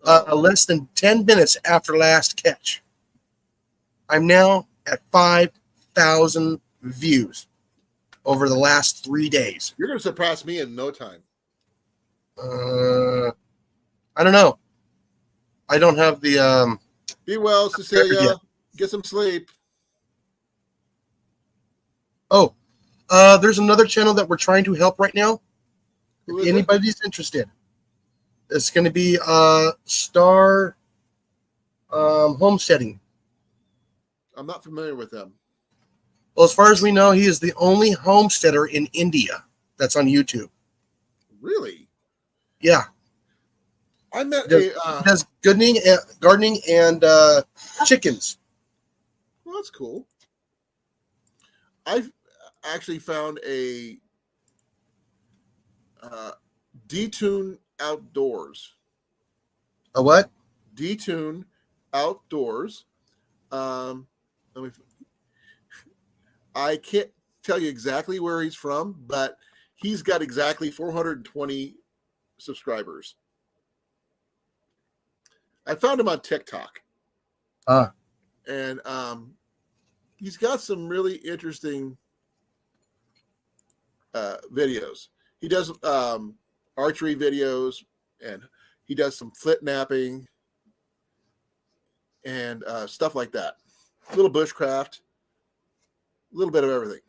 Less than 10 minutes after last catch, I'm now at 5,000 views over the last 3 days. You're going to surpass me in no time. I don't know. I don't have the Be well, Cecilia. Get some sleep. Oh, there's another channel that we're trying to help right now. If anybody's interested, it's going to be Star Homesteading. I'm not familiar with them. Well, as far as we know, he is the only homesteader in India that's on YouTube. Really? Yeah. I met he does gardening and chickens. Well, that's cool. I've actually found a Detune Outdoors. A what? Detune Outdoors. I can't tell you exactly where he's from, but he's got exactly 420 subscribers. I found him on TikTok. And he's got some really interesting videos. He does archery videos, and he does some flip napping and stuff like that. A little bushcraft, a little bit of everything.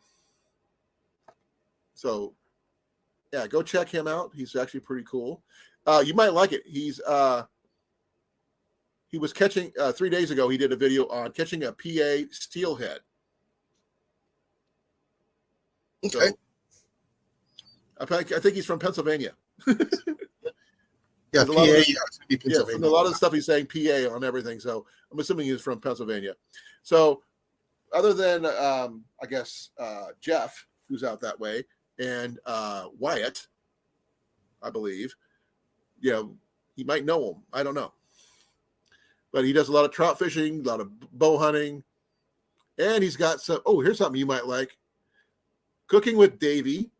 So, yeah, go check him out. He's actually pretty cool. You might like it. He was catching 3 days ago. He did a video on catching a PA steelhead. Okay. So, I think he's from Pennsylvania. Yeah, PA. Yeah, a lot of the stuff he's saying PA on everything. So I'm assuming he's from Pennsylvania. So other than I guess Jeff, who's out that way, and Wyatt, I believe, he might know him. I don't know. But he does a lot of trout fishing, a lot of bow hunting, and he's got some. Oh, here's something you might like: cooking with Davey,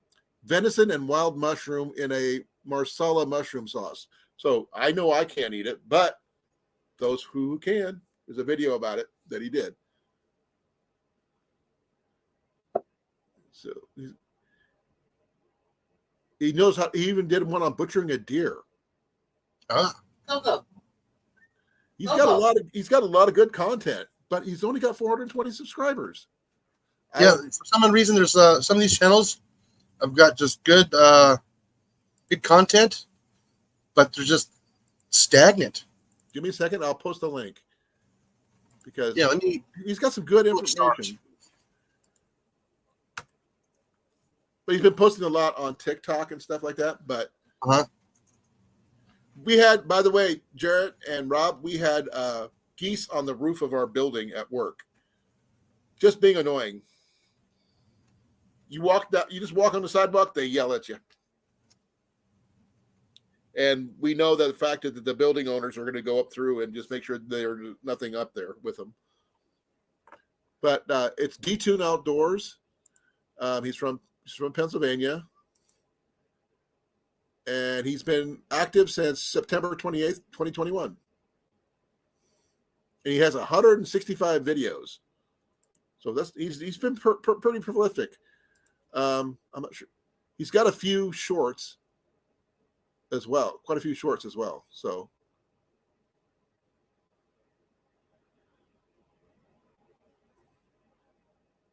venison and wild mushroom in a marsala mushroom sauce. So I know I can't eat it, but those who can, there's a video about it that he did. So he knows how. He even did one on butchering a deer. Ah, Coco. He's got a lot of good content, but he's only got 420 subscribers. yeah. For some reason, there's some of these channels have got just good content, but they're just stagnant. Give me a second. I'll post the link because Yeah, let me. he's got some good information. But he's been posting a lot on TikTok and stuff like that. But we had, by the way, Jarrett and Rob, we had geese on the roof of our building at work, just being annoying. You just walk on the sidewalk, they yell at you. And we know that the fact that the building owners are going to go up through and just make sure there's nothing up there with them. But it's D-Tune Outdoors. He's from Pennsylvania. And he's been active since September 28th, 2021. And he has 165 videos. So he's been pretty prolific. I'm not sure. He's got a few shorts as well, quite a few shorts as well. So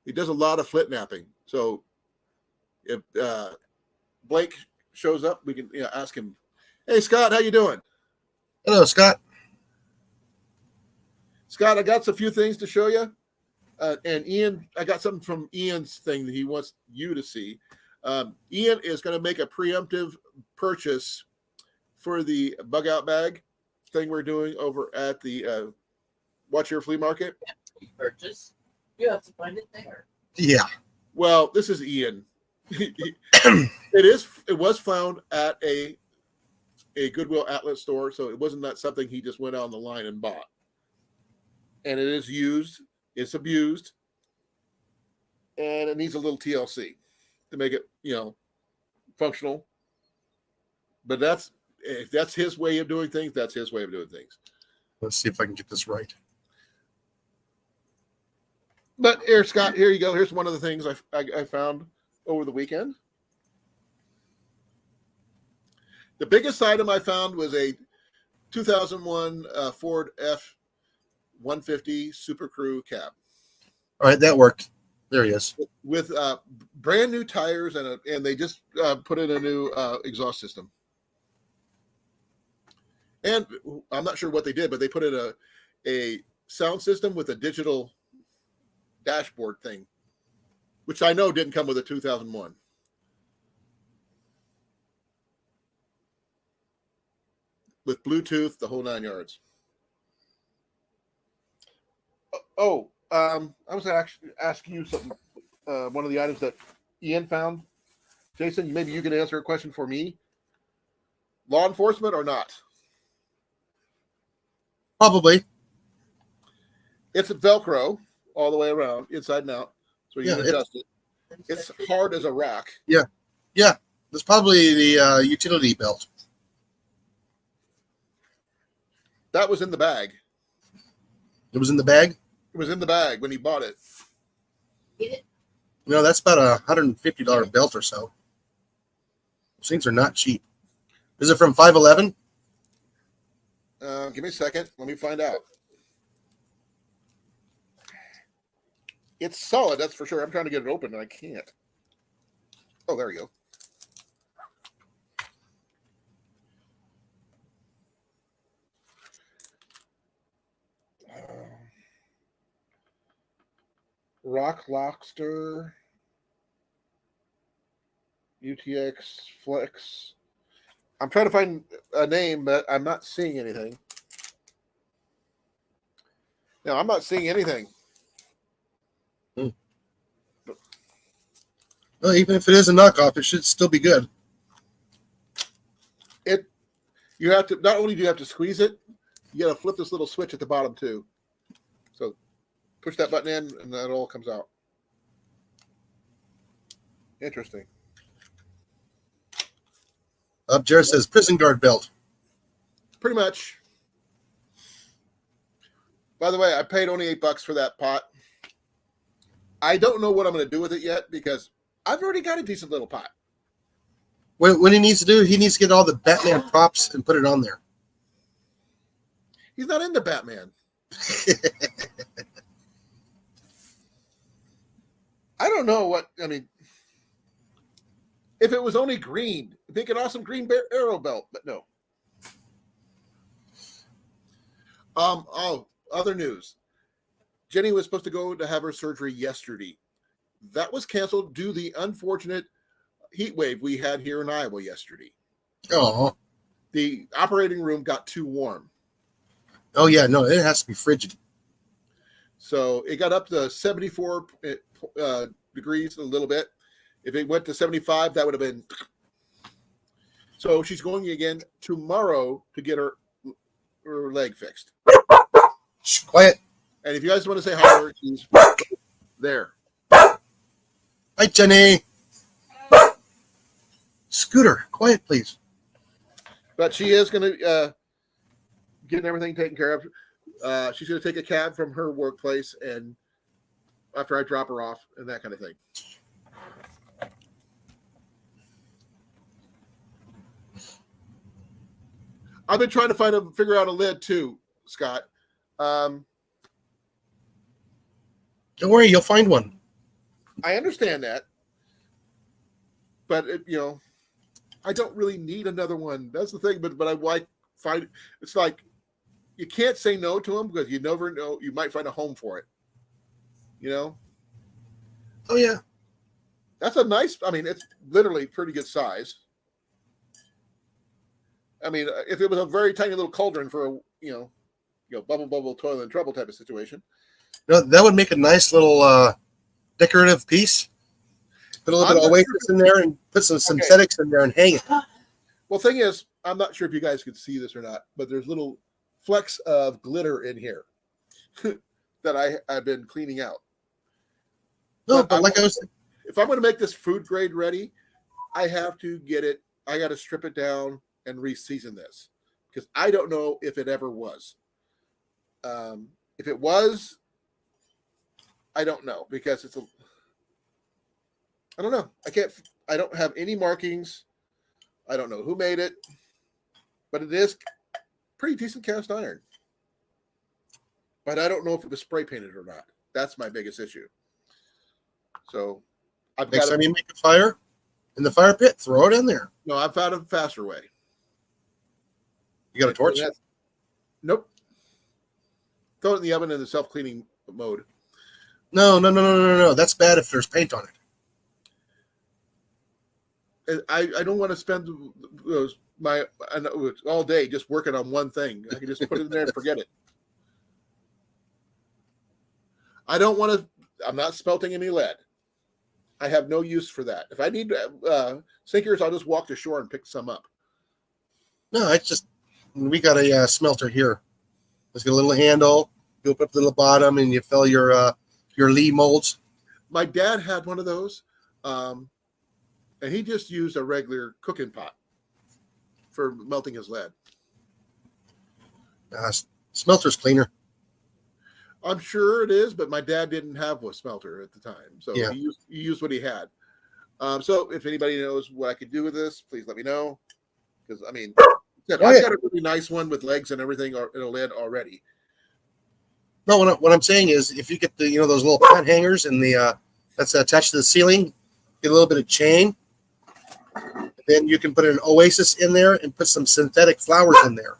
he does a lot of flip napping. So if Blake shows up, we can ask him, "Hey Scott, how you doing?" Hello, Scott. Scott, I got a few things to show you. And Ian, I got something from Ian's thing that he wants you to see. Ian is going to make a preemptive purchase for the bug out bag thing we're doing over at the Watch Your Flea Market. Purchase. You have to find it there. Yeah. Well, this is Ian. It was found at a Goodwill outlet store, so it wasn't that something he just went on the line and bought. And it is used. It's abused, and it needs a little TLC to make it, functional. But if that's his way of doing things, that's his way of doing things. Let's see if I can get this right. But here, Scott, here you go. Here's one of the things I found over the weekend. The biggest item I found was a 2001 Ford F-150 Super Crew cab. All right, that worked. There he is. With brand new tires and they just put in a new exhaust system. And I'm not sure what they did, but they put in a sound system with a digital dashboard thing, which I know didn't come with a 2001. With Bluetooth, the whole 9 yards. Oh, I was actually asking you something. One of the items that Ian found. Jason, maybe you can answer a question for me. Law enforcement or not? Probably. It's a Velcro all the way around, inside and out. So you can Yeah, adjust it. It's hard as a rock. Yeah. That's probably the utility belt. That was in the bag. It was in the bag? It was in the bag when he bought it. No, that's about $150 belt or so. Those things are not cheap. Is it from 511? Give me a second. Let me find out. It's solid, that's for sure. I'm trying to get it open and I can't. Oh, there we go. Rock Lockster, UTX Flex. I'm trying to find a name, but I'm not seeing anything. No, I'm not seeing anything. Well, even if it is a knockoff, it should still be good. You have to, not only do you have to squeeze it, you got to flip this little switch at the bottom too. So push that button in and that all comes out. Interesting. Jared says prison guard belt. Pretty much. By the way, I paid only $8 for that pot. I don't know what I'm going to do with it yet because I've already got a decent little pot. What he needs to do, he needs to get all the Batman props and put it on there. He's not into Batman. I don't know what, I mean, if it was only green, make an awesome green arrow belt, but no. Other news. Jenny was supposed to go to have her surgery yesterday. That was canceled due to the unfortunate heat wave we had here in Iowa yesterday. Oh. The operating room got too warm. Oh, yeah, no, it has to be frigid. So it got up to 74 degrees a little bit. If it went to 75, that would have been. So she's going again tomorrow to get her leg fixed. Shh, quiet. And if you guys want to say hi to her, she's there. Hi, Jenny. Scooter, quiet, please. But she is going to get everything taken care of. She's going to take a cab from her workplace and after I drop her off and that kind of thing. I've been trying to figure out a lid too, Scott. Don't worry, you'll find one. I understand that, but I don't really need another one. That's the thing. But I like find it's like you can't say no to them because you never know. You might find a home for it. Oh, yeah. That's a nice. I mean, it's literally pretty good size. I mean, if it was a very tiny little cauldron for a bubble toilet in trouble type of situation. No, that would make a nice little decorative piece. Put a little bit of oasis in there and put some synthetics in there and hang it. Well, thing is, I'm not sure if you guys could see this or not, but there's little flecks of glitter in here that I've been cleaning out. No, but like I was saying, if I'm going to make this food grade ready, I have to get it. I got to strip it down and reseason this because I don't know if it ever was. If it was, I don't know because I don't know. I don't have any markings. I don't know who made it, but it is pretty decent cast iron. But I don't know if it was spray painted or not. That's my biggest issue. So next time you make a fire in the fire pit, throw it in there. No, I've found a faster way. You got a torch? Nope. Throw it in the oven in the self-cleaning mode. No. That's bad if there's paint on it. I don't want to spend all day just working on one thing. I can just put it in there and forget it. I don't want to. I'm not smelting any lead. I have no use for that. If I need sinkers, I'll just walk to shore and pick some up. No, it's just we got a smelter here. It's got a little handle. You open up the little bottom and you fill your Lee molds. My dad had one of those, and he just used a regular cooking pot for melting his lead. Smelter's cleaner. I'm sure it is, but my dad didn't have a smelter at the time, so yeah. he used what he had. So if anybody knows what I could do with this, please let me know. Because I mean, I've got a really nice one with legs and everything in a lid already. No, what I'm saying is, if you get the those little plant hangers and the that's attached to the ceiling, get a little bit of chain, then you can put an oasis in there and put some synthetic flowers in there.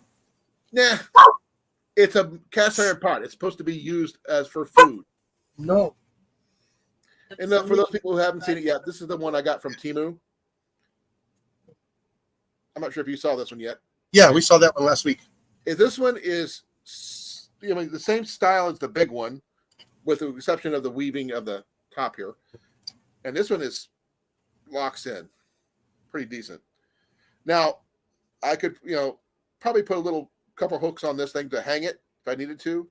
Nah. It's a cast iron pot. It's supposed to be used as for food. No. And for those people who haven't seen it yet, this is the one I got from Temu. I'm not sure if you saw this one yet. Yeah, we saw that one last week. This one is the same style as the big one, with the exception of the weaving of the top here. And this one locks in. Pretty decent. Now, I could, probably put a couple hooks on this thing to hang it if I needed to.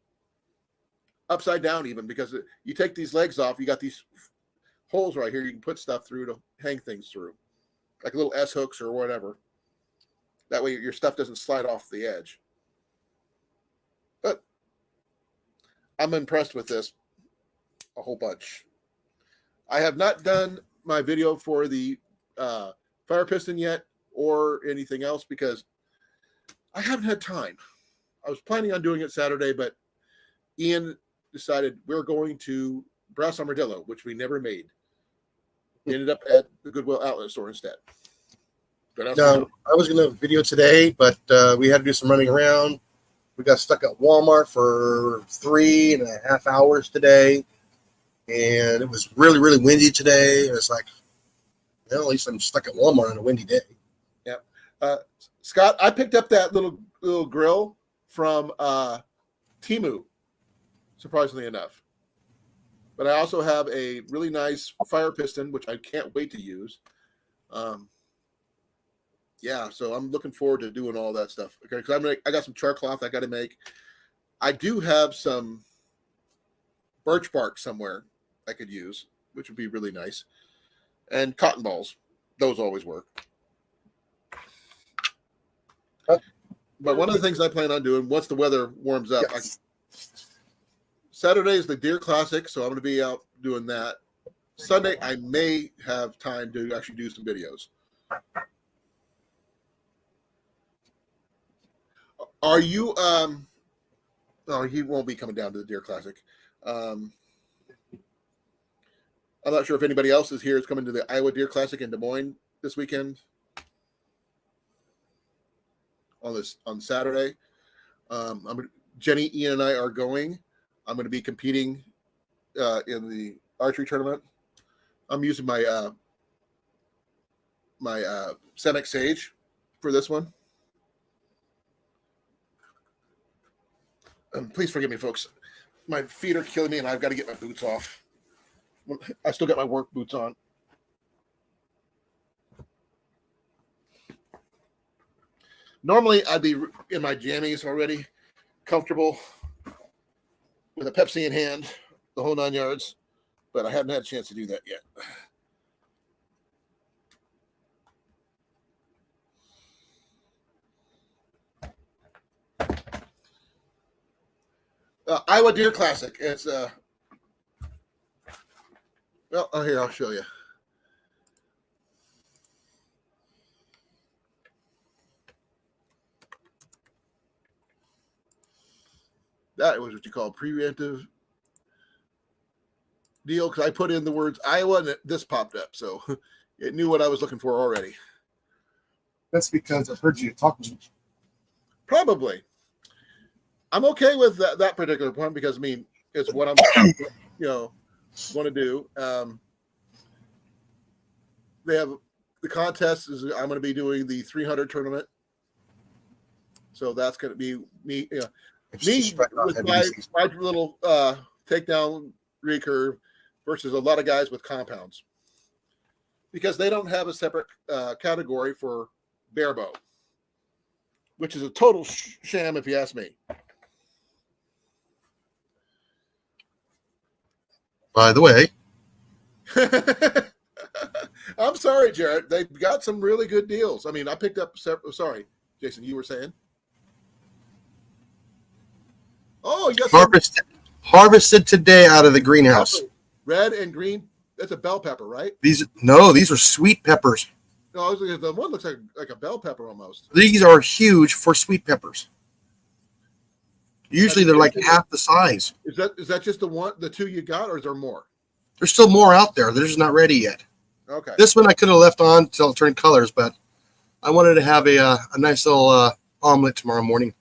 Upside down even, because you take these legs off, you got these holes right here you can put stuff through to hang things through. Like little S hooks or whatever. That way your stuff doesn't slide off the edge. But I'm impressed with this a whole bunch. I have not done my video for the fire piston yet or anything else because I haven't had time. I was planning on doing it Saturday, but Ian decided we're going to Brass Armadillo, which we never made. We ended up at the Goodwill outlet store instead. No, I was going to video today, but we had to do some running around. We got stuck at Walmart for 3.5 hours today. And it was really, really windy today. And it's like, well, at least I'm stuck at Walmart on a windy day. Yeah. Scott, I picked up that little grill from Temu, surprisingly enough. But I also have a really nice fire piston, which I can't wait to use. Yeah, so I'm looking forward to doing all that stuff. Okay, because I got some char cloth I got to make. I do have some birch bark somewhere I could use, which would be really nice. And cotton balls. Those always work. But one of the things I plan on doing once the weather warms up, Yes. Saturday is the Deer Classic, so I'm going to be out doing that. Sunday, I may have time to actually do some videos. Are you? No, he won't be coming down to the Deer Classic. I'm not sure if anybody else is here. Is coming to the Iowa Deer Classic in Des Moines this weekend. On Saturday, Jenny, Ian, and I are going. I'm going to be competing in the archery tournament. I'm using my Cemex Sage for this one. Please forgive me, folks. My feet are killing me, and I've got to get my boots off. I still got my work boots on. Normally, I'd be in my jammies already, comfortable, with a Pepsi in hand, the whole 9 yards, but I haven't had a chance to do that yet. Iowa Deer Classic. It's here, I'll show you. That was what you call preemptive deal, because I put in the words Iowa and this popped up, so it knew what I was looking for already. That's because I heard you talking. Probably. I'm okay with that particular point because I mean it's what I'm going to do. They have the contest is I'm going to be doing the 300 tournament, so that's going to be me. Me with my little takedown recurve versus a lot of guys with compounds, because they don't have a separate category for bare bow, which is a total sham if you ask me. By the way, I'm sorry, Jared. They've got some really good deals. I mean, I picked up several. Sorry, Jason, you were saying? Oh, you got harvested today out of the greenhouse. Red and green. That's a bell pepper, right? These are sweet peppers. No, I was looking at the one looks like a bell pepper almost. These are huge for sweet peppers. Usually they're like half the size. Is that just the two you got, or is there more? There's still more out there. They're just not ready yet. Okay. This one I could have left on till it turned colors, but I wanted to have a nice little omelet tomorrow morning.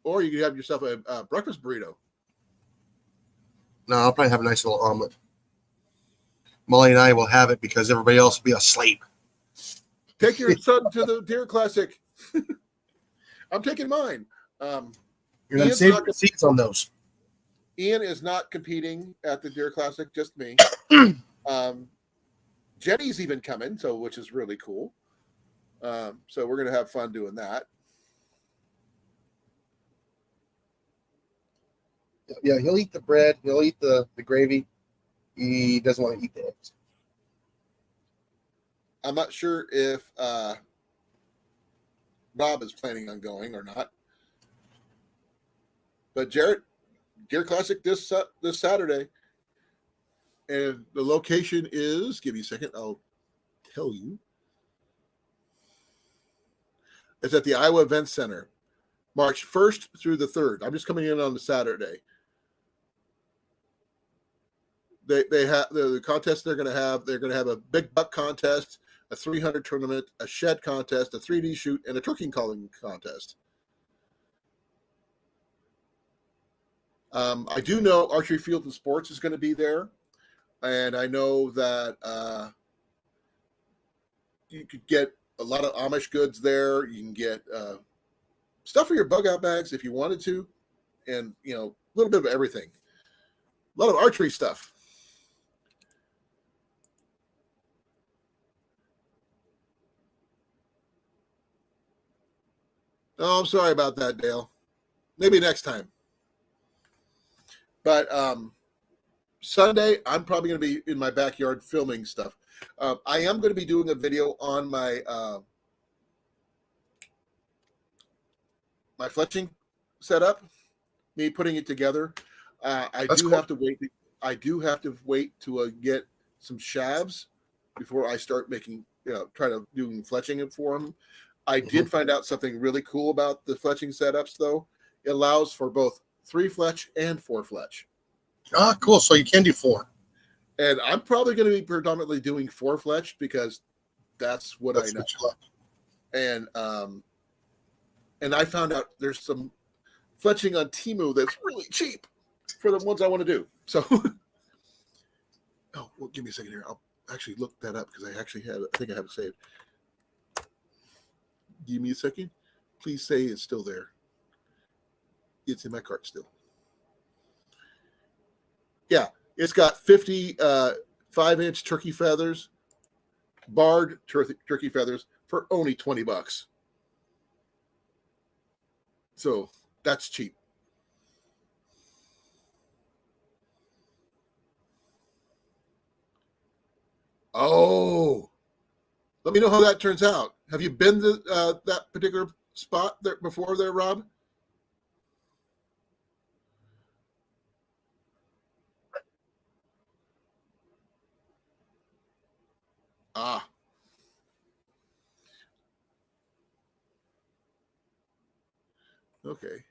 Or you could have yourself a breakfast burrito. No, I'll probably have a nice little omelet. Molly and I will have it because everybody else will be asleep. Take your son to the Deer Classic. I'm taking mine. You're not saving the seats on those. Ian is not competing at the Deer Classic, just me. Jenny's even coming, which is really cool. So we're gonna have fun doing that. Yeah, he'll eat the bread. He'll eat the gravy. He doesn't want to eat the eggs. I'm not sure if Rob is planning on going or not. But Jarrett, Gear Classic this Saturday, and the location is. Give me a second. I'll tell you. It's at the Iowa Events Center, March 1st through the 3rd. I'm just coming in on the Saturday. They have the contest they're going to have. They're going to have a big buck contest, a 300 tournament, a shed contest, a 3D shoot, and a turkey calling contest. I do know Archery Field and Sports is going to be there, and I know that you could get a lot of Amish goods there. You can get stuff for your bug out bags if you wanted to, and a little bit of everything. A lot of archery stuff. Oh, I'm sorry about that, Dale. Maybe next time. But Sunday, I'm probably going to be in my backyard filming stuff. I am going to be doing a video on my my fletching setup, me putting it together. I do have to wait to get some shabs before I start making, try to doing fletching for them. I did find out something really cool about the fletching setups, though. It allows for both 3 fletch and 4 fletch. Ah, cool. So you can do 4. And I'm probably going to be predominantly doing 4 fletch because that's what I know. And I found out there's some fletching on Temu that's really cheap for the ones I want to do. So, give me a second here. I'll actually look that up because I think I have it saved. Give me a second. Please say it's still there. It's in my cart still. Yeah, it's got 50 5-inch turkey feathers, barred turkey feathers for only $20. So that's cheap. Oh, let me know how that turns out. Have you been to that particular spot there before there, Rob? Ah. Okay.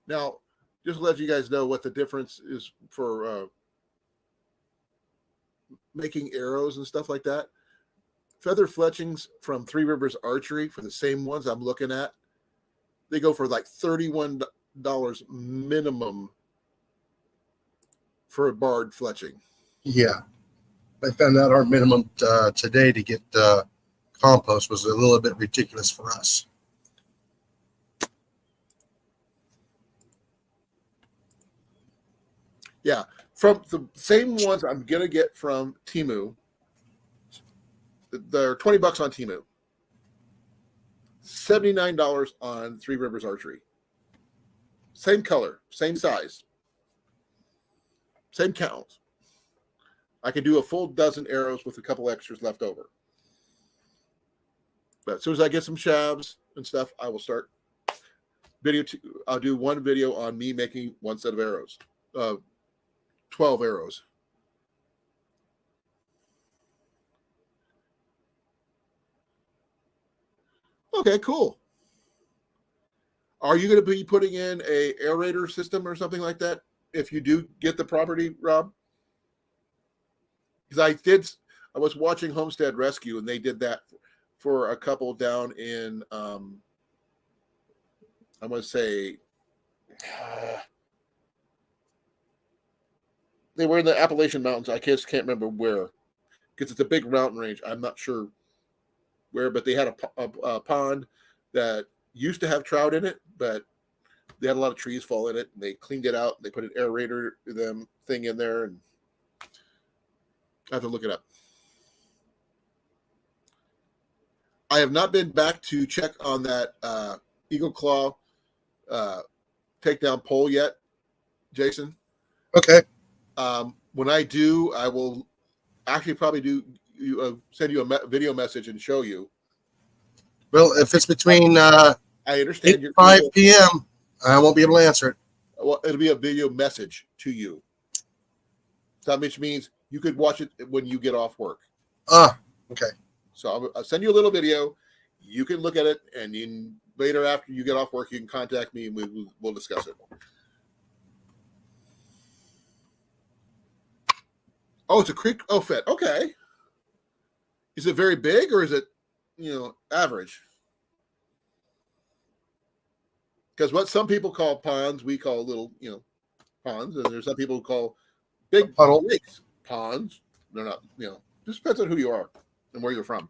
Now, just to let you guys know what the difference is for making arrows and stuff like that. Feather fletchings from Three Rivers Archery, for the same ones I'm looking at, they go for like $31 minimum for a barred fletching. Yeah. I found out our minimum today to get compost was a little bit ridiculous for us. Yeah, from the same ones I'm gonna get from Temu. They're $20 on Temu. $79 on Three Rivers Archery. Same color, same size, same count. I can do a full dozen arrows with a couple extras left over. But as soon as I get some shabs and stuff, I will start I'll do one video on me making one set of arrows. 12 arrows. Okay, cool. Are you going to be putting in a aerator system or something like that if you do get the property, Rob? Because I was watching Homestead Rescue, and they did that for a couple down in, I want to say, they were in the Appalachian Mountains. I just can't remember where, because it's a big mountain range. I'm not sure where, but they had a pond that used to have trout in it, but they had a lot of trees fall in it, and they cleaned it out. They put an aerator thing in there, and I have to look it up. I have not been back to check on that Eagle Claw takedown pole yet, Jason. Okay. When I do, I will actually probably send you a video message and show you. Well, if it's between I 8 understand and your 5 p.m., I won't be able to answer it. Well, it'll be a video message to you. So which means you could watch it when you get off work. Okay. So I'll send you a little video. You can look at it, and later after you get off work, you can contact me and we'll discuss it. Oh, it's a creek fed. Okay. Is it very big or is it, average? Because what some people call ponds, we call little, ponds, and there's some people who call big Puddle. lakes ponds. They're not, just depends on who you are and where you're from.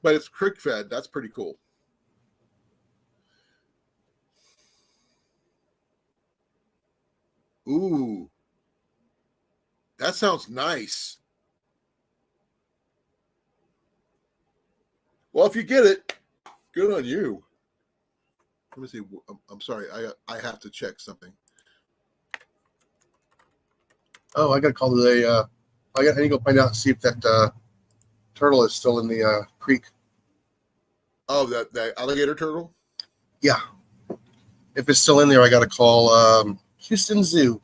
But it's creek fed. That's pretty cool. Ooh, that sounds nice. Well, if you get it, good on you. Let me see. I'm sorry. I have to check something. Oh, I got to call the. I need to go find out and see if that turtle is still in the creek. Oh, that alligator turtle? Yeah. If it's still in there, I got to call Houston Zoo.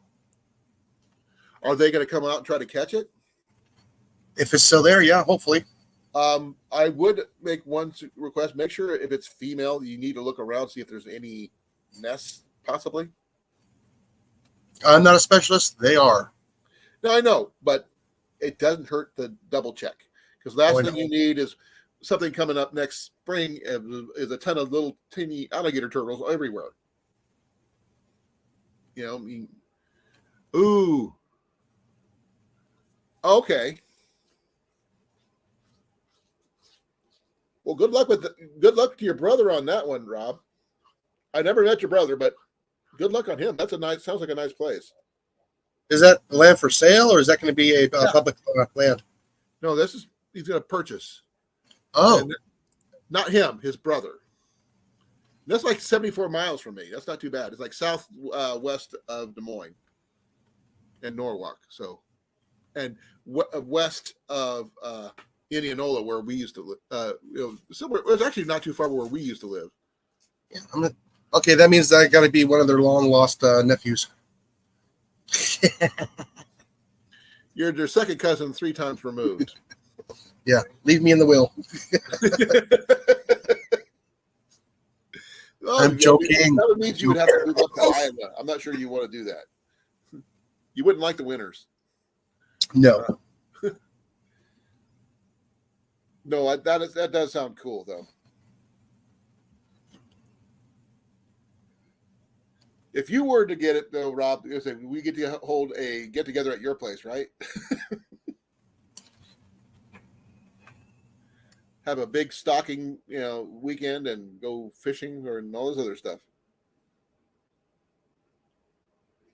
Are they going to come out and try to catch it? If it's still there, yeah, hopefully. I would make one request. Make sure if it's female, you need to look around, see if there's any nests, possibly. I'm not a specialist. They are. No, I know, but it doesn't hurt to double check. Because last thing you need is something coming up next spring is a ton of little teeny alligator turtles everywhere. Ooh. Okay. Well, good luck to your brother on that one, Rob. I never met your brother, but good luck on him. Sounds like a nice place. Is that land for sale, or is that going to be a public land? No, he's going to purchase. Oh, and not him, his brother. That's like 74 miles from me. That's not too bad. It's like west of Des Moines and Norwalk. So, and west of Indianola, where we used to live. Somewhere it was actually not too far where we used to live. Yeah, okay, that means I got to be one of their long lost nephews. You're their second cousin 3 times removed. Yeah, leave me in the will. I'm joking. That means you would have to move up to Iowa. I'm not sure you want to do that. You wouldn't like the winters. No. No, that does sound cool, though. If you were to get it, though, Rob, we get to hold a get-together at your place, right? Have a big stocking, weekend and go fishing and all this other stuff.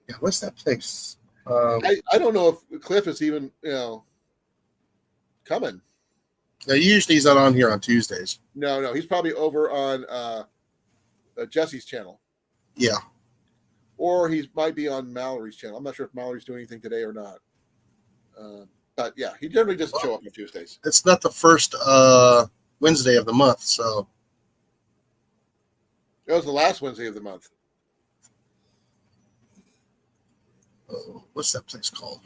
Yeah, what's that place? I don't know if Cliff is even, coming. Now, usually he's not on here on Tuesdays. No, he's probably over on Jesse's channel. Yeah. Or he might be on Mallory's channel. I'm not sure if Mallory's doing anything today or not. But yeah, he generally doesn't show up on Tuesdays. It's not the first Wednesday of the month, so. It was the last Wednesday of the month. What's that place called?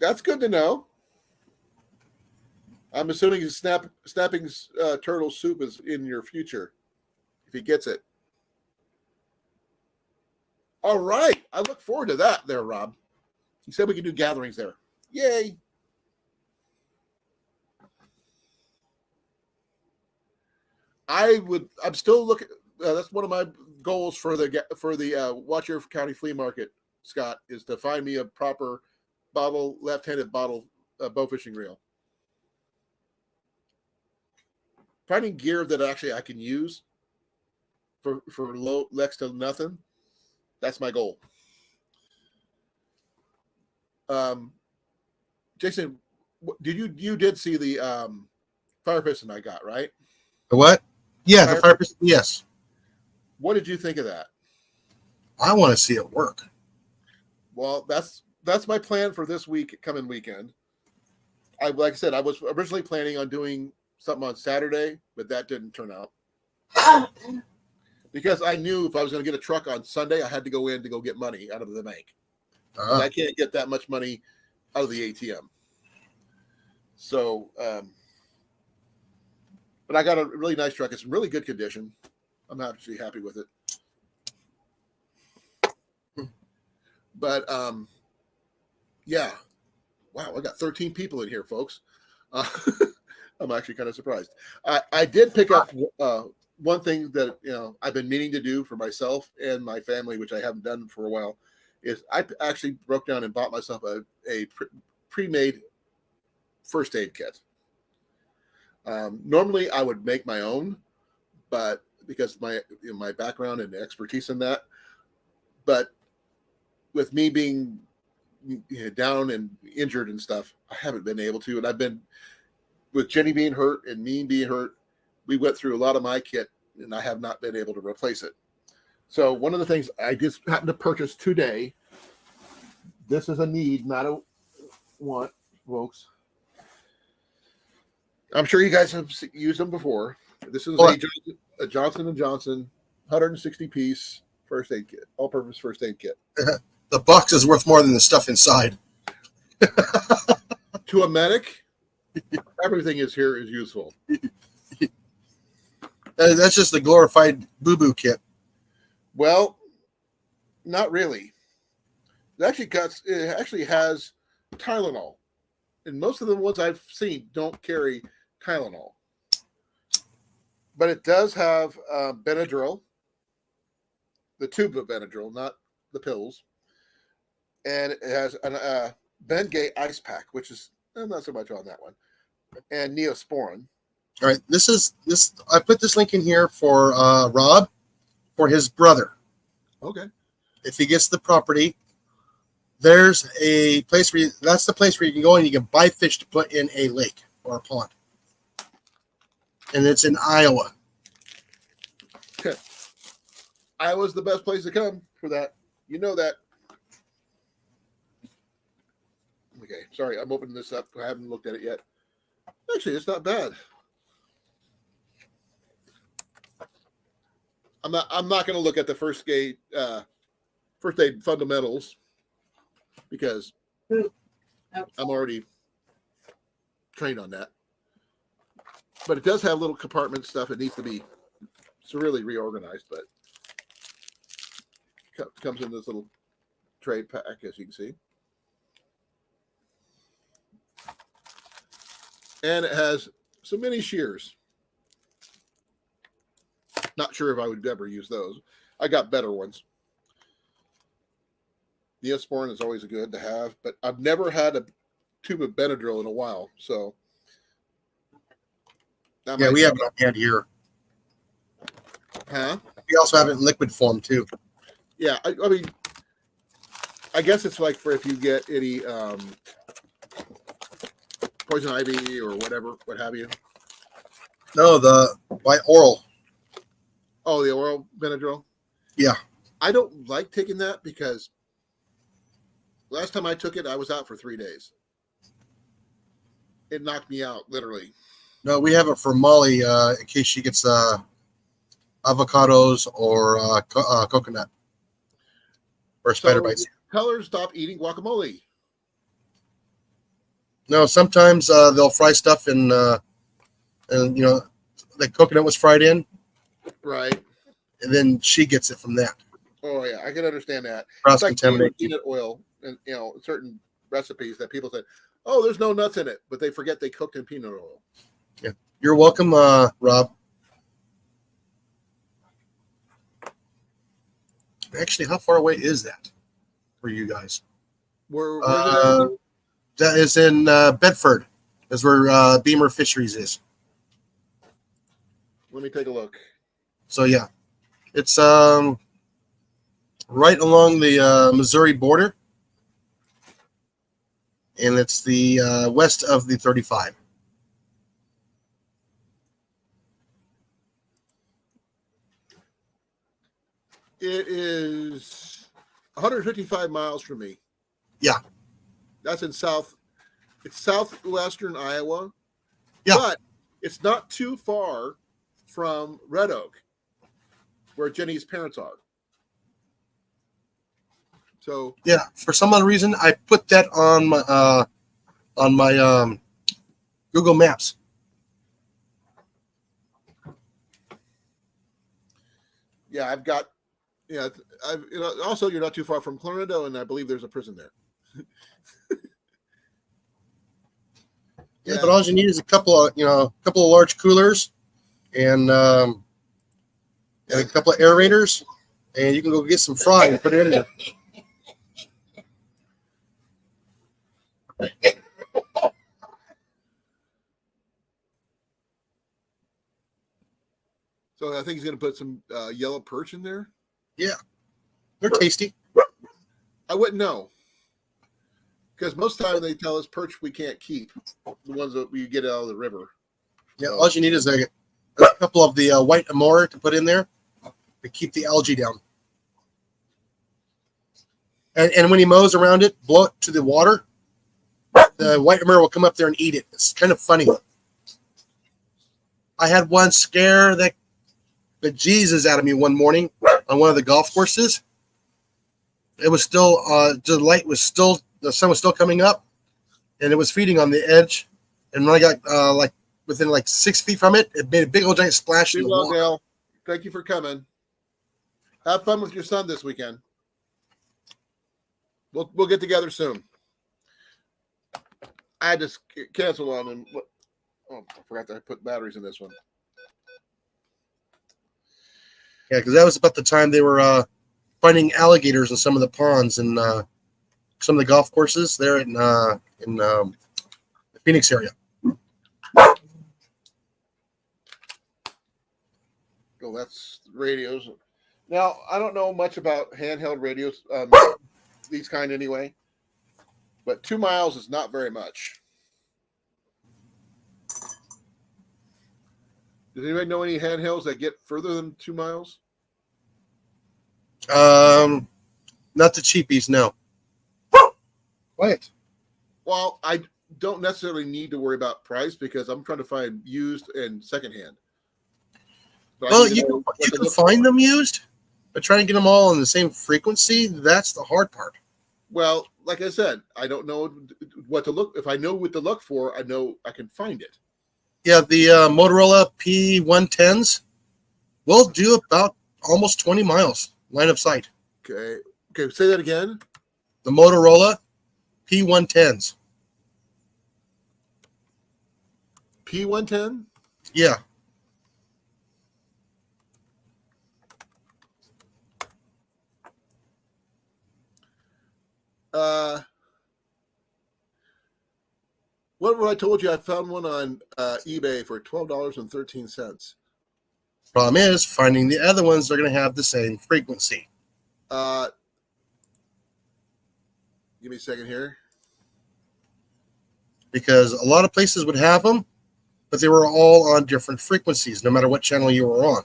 That's good to know. I'm assuming snapping turtle soup is in your future, if he gets it. All right. I look forward to that there, Rob. He said we can do gatherings there. Yay. I'm still looking. That's one of my goals for the Watcher County Flea Market, Scott, is to find me a proper left-handed bottle bow fishing reel. Finding gear that actually I can use for low next to nothing. That's my goal. Jason, you did see the fire piston I got, right? The what? Yeah, the fire piston. Yes. What did you think of that? I want to see it work. Well, that's my plan for this coming weekend. Like I said, I was originally planning on doing something on Saturday, but that didn't turn out because I knew if I was going to get a truck on Sunday, I had to go in to go get money out of the bank. 'Cause I can't get that much money out of the ATM. So, but I got a really nice truck. It's in really good condition. I'm actually happy with it. But yeah, wow, I got 13 people in here, folks. I'm actually kind of surprised. I did pick up one thing that I've been meaning to do for myself and my family, which I haven't done for a while, is I actually broke down and bought myself a pre-made first aid kit. Normally, I would make my own, but because of my background and expertise in that, but with me being down and injured and stuff, I haven't been able to. And I've been with Jenny being hurt and me being hurt. We went through a lot of my kit, and I have not been able to replace it. So one of the things I just happened to purchase today. This is a need, not a want, folks. I'm sure you guys have used them before. This is a Johnson & Johnson 160-piece first aid kit, all-purpose first aid kit. The box is worth more than the stuff inside. To a medic, everything is useful. That's just the glorified boo-boo kit. Well, not really. It actually has Tylenol, and most of the ones I've seen don't carry Tylenol. But it does have Benadryl, the tube of Benadryl, not the pills. And it has a Bengay ice pack, which is not so much on that one, and Neosporin. All right, this. I put this link in here for Rob, for his brother. Okay. If he gets the property, there's a place that's the place where you can go and you can buy fish to put in a lake or a pond. And it's in Iowa. Okay. Iowa's the best place to come for that. You know that. Okay, sorry, I'm opening this up. I haven't looked at it yet. Actually, it's not bad. I'm not going to look at the first aid fundamentals because I'm already trained on that. But it does have little compartment stuff. It needs to be really reorganized, but it comes in this little trade pack, as you can see. And it has some mini shears. Not sure if I would ever use those. I got better ones. Neosporin is always good to have, but I've never had a tube of Benadryl in a while. So, yeah, we have it on hand here. Huh? We also have it in liquid form too. Yeah, I mean, I guess it's like for if you get any poison ivy or whatever, what have you. No, the by oral. Oh, the oral Benadryl? Yeah. I don't like taking that because last time I took it, I was out for 3 days. It knocked me out, literally. No, we have it for Molly in case she gets avocados or coconut or spider bites. Tell her to stop eating guacamole. No, sometimes they'll fry stuff in, and like coconut was fried in. Right. And then she gets it from that. Oh yeah, I can understand that. Cross It's like contamination. peanut oil, and certain recipes that people say, "Oh, there's no nuts in it," but they forget they cooked in peanut oil. Yeah, you're welcome, Rob. Actually, how far away is that for you guys? Where's That is in Bedford. Is where Beamer Fisheries is. Let me take a look. So yeah, it's right along the Missouri border, and it's the west of the 35. It is 155 miles from me. Yeah. That's in it's southwestern Iowa. Yeah. But it's not too far from Red Oak, where Jenny's parents are. So Yeah, for some odd reason, I put that on my Google Maps. yeah, I've got also you're not too far from Clarendon, and I believe there's a prison there. Yeah, but all you need is a couple of large coolers and a couple of aerators, and you can go get some fry and put it in there. So I think he's going to put some yellow perch in there. Yeah, they're tasty. I wouldn't know, because most of the time they tell us perch we can't keep, the ones that we get out of the river. Yeah, all you need is a couple of the white amore to put in there to keep the algae down. And when he mows around it, blow it to the water, the white amore will come up there and eat it. It's kind of funny. I had one scare the Jesus out of me one morning on one of the golf courses. It was still the sun was still coming up, and it was feeding on the edge. And when I got within 6 feet from it, it made a big old giant splash in the water. Dale, thank you for coming. Have fun with your son this weekend. We'll get together soon. I had to cancel on and I forgot to put batteries in this one. Yeah, because that was about the time they were finding alligators in some of the ponds and some of the golf courses there in the Phoenix area. Oh, that's radios. Now, I don't know much about handheld radios, these kind anyway, but 2 miles is not very much. Does anybody know any handhelds that get further than 2 miles? Not the cheapies, no. Quiet. Well, I don't necessarily need to worry about price because I'm trying to find used and secondhand. But Well, you can find them used, but trying to get them all on the same frequency, that's the hard part. Well, like I said, I don't know what to look. If I know what to look for, I know I can find it. Yeah, the Motorola P110s will do about almost 20 miles line of sight. Okay, say that again. The Motorola P110s. P110? Yeah. What I told you? I found one on eBay for $12.13. Problem is, finding the other ones, they're going to have the same frequency. Give me a second here. Because a lot of places would have them, but they were all on different frequencies, no matter what channel you were on.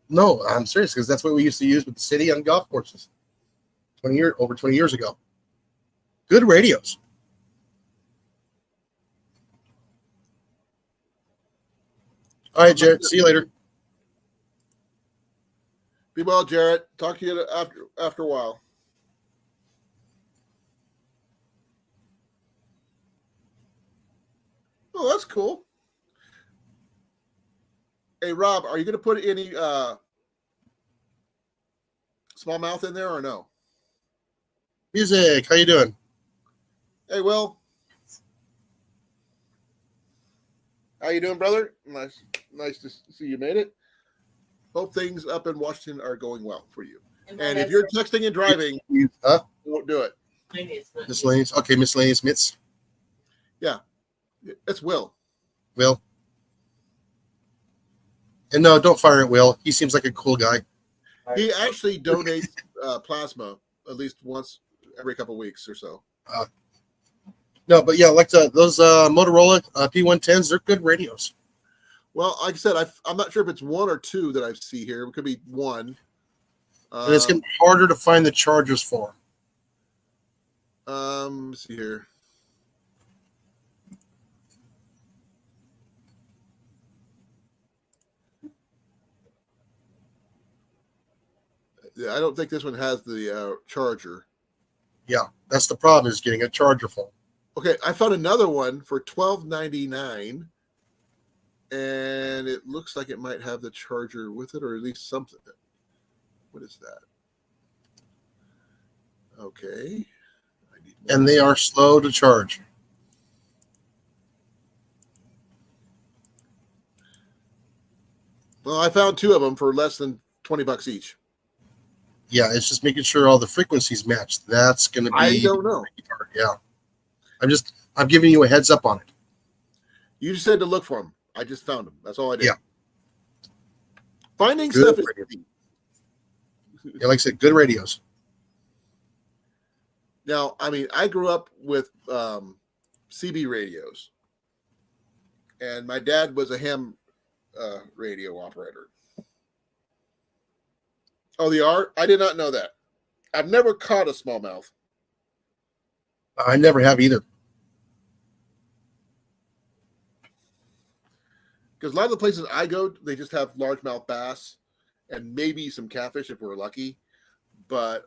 No, I'm serious, because that's what we used to use with the city on golf courses over 20 years ago. Good radios. All right, Jared. See you later. Be well, Jarrett. Talk to you after a while. Oh, that's cool. Hey, Rob, are you going to put any smallmouth in there or no? Music. How you doing? Hey, Will. How you doing, brother? Nice to see you made it. Hope things up in Washington are going well for you. And if you're texting and driving, don't do it. Miscellaneous. Okay, miscellaneous mitts. Yeah, it's Will. Will. And no, don't fire at Will. He seems like a cool guy. He actually donates plasma at least once every couple of weeks or so. No, but yeah, like those Motorola P110s, they're good radios. Well, like I said, I'm not sure if it's one or two that I see here. It could be one. And it's getting harder to find the chargers for. Let's see here. Yeah, I don't think this one has the charger. Yeah, that's the problem, is getting a charger for. Okay, I found another one for $12.99, and it looks like it might have the charger with it, or at least something. What is that? Okay. I need more. And they are slow to charge. Well, I found two of them for less than $20 each. Yeah, it's just making sure all the frequencies match. That's going to be. I don't know. Yeah, I'm giving you a heads up on it. You just said to look for them. I just found them. That's all I did. Yeah. Finding Good stuff is radio. Yeah, like I said, good radios. Now, I mean, I grew up with CB radios, and my dad was a ham radio operator. Oh, they are? I did not know that. I've never caught a smallmouth. I never have either. Because a lot of the places I go, they just have largemouth bass and maybe some catfish if we're lucky. But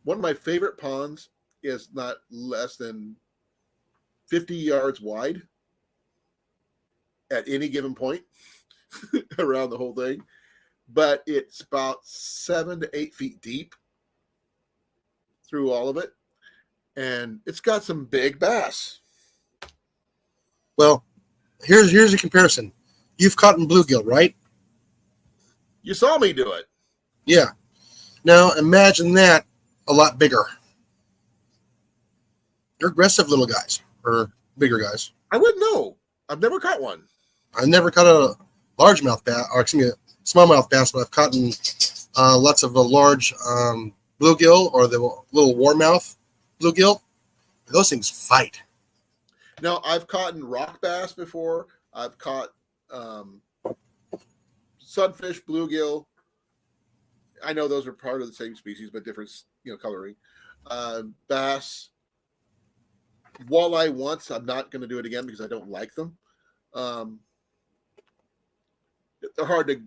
one of my favorite ponds is not less than 50 yards wide at any given point around the whole thing. But it's about 7 to 8 feet deep through all of it. And it's got some big bass. Well, here's a comparison. You've caught in bluegill, right? You saw me do it. Yeah. Now imagine that a lot bigger. They're aggressive little guys, or bigger guys. I wouldn't know. I've never caught one. I never caught a largemouth bass, or excuse me, a smallmouth bass, but I've caught lots of the large bluegill or the little warmouth bluegill. Those things fight. Now, I've caught rock bass before. I've caught sunfish, bluegill. I know those are part of the same species, but different, coloring. Bass, walleye once. I'm not going to do it again because I don't like them. They're hard to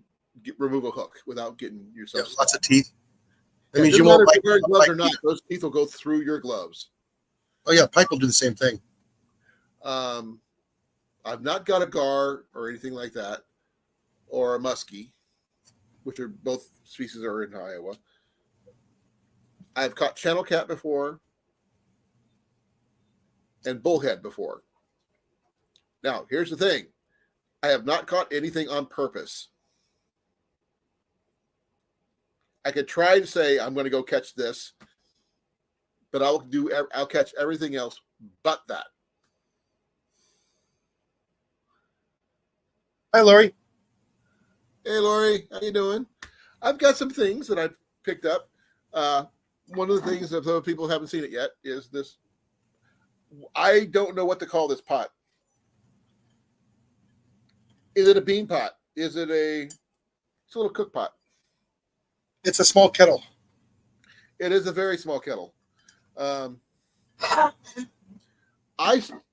remove a hook without getting yourself. Yeah, lots of teeth. That Yeah, means you doesn't won't matter if you wear gloves like or not. teeth. Those teeth will go through your gloves. Oh yeah, pike will do the same thing. I've not got a gar or anything like that, or a muskie, which are both species are in Iowa. I've caught channel cat before and bullhead before. Now, here's the thing. I have not caught anything on purpose. I could try to say I'm going to go catch this, but I'll catch everything else but that. Hi, Lori. Hey, Lori, how you doing? I've got some things that I picked up. One of the things that some people haven't seen it yet is this. I don't know what to call this pot. Is it a bean pot? Is it it's a little cook pot? It's a small kettle. It is a very small kettle. I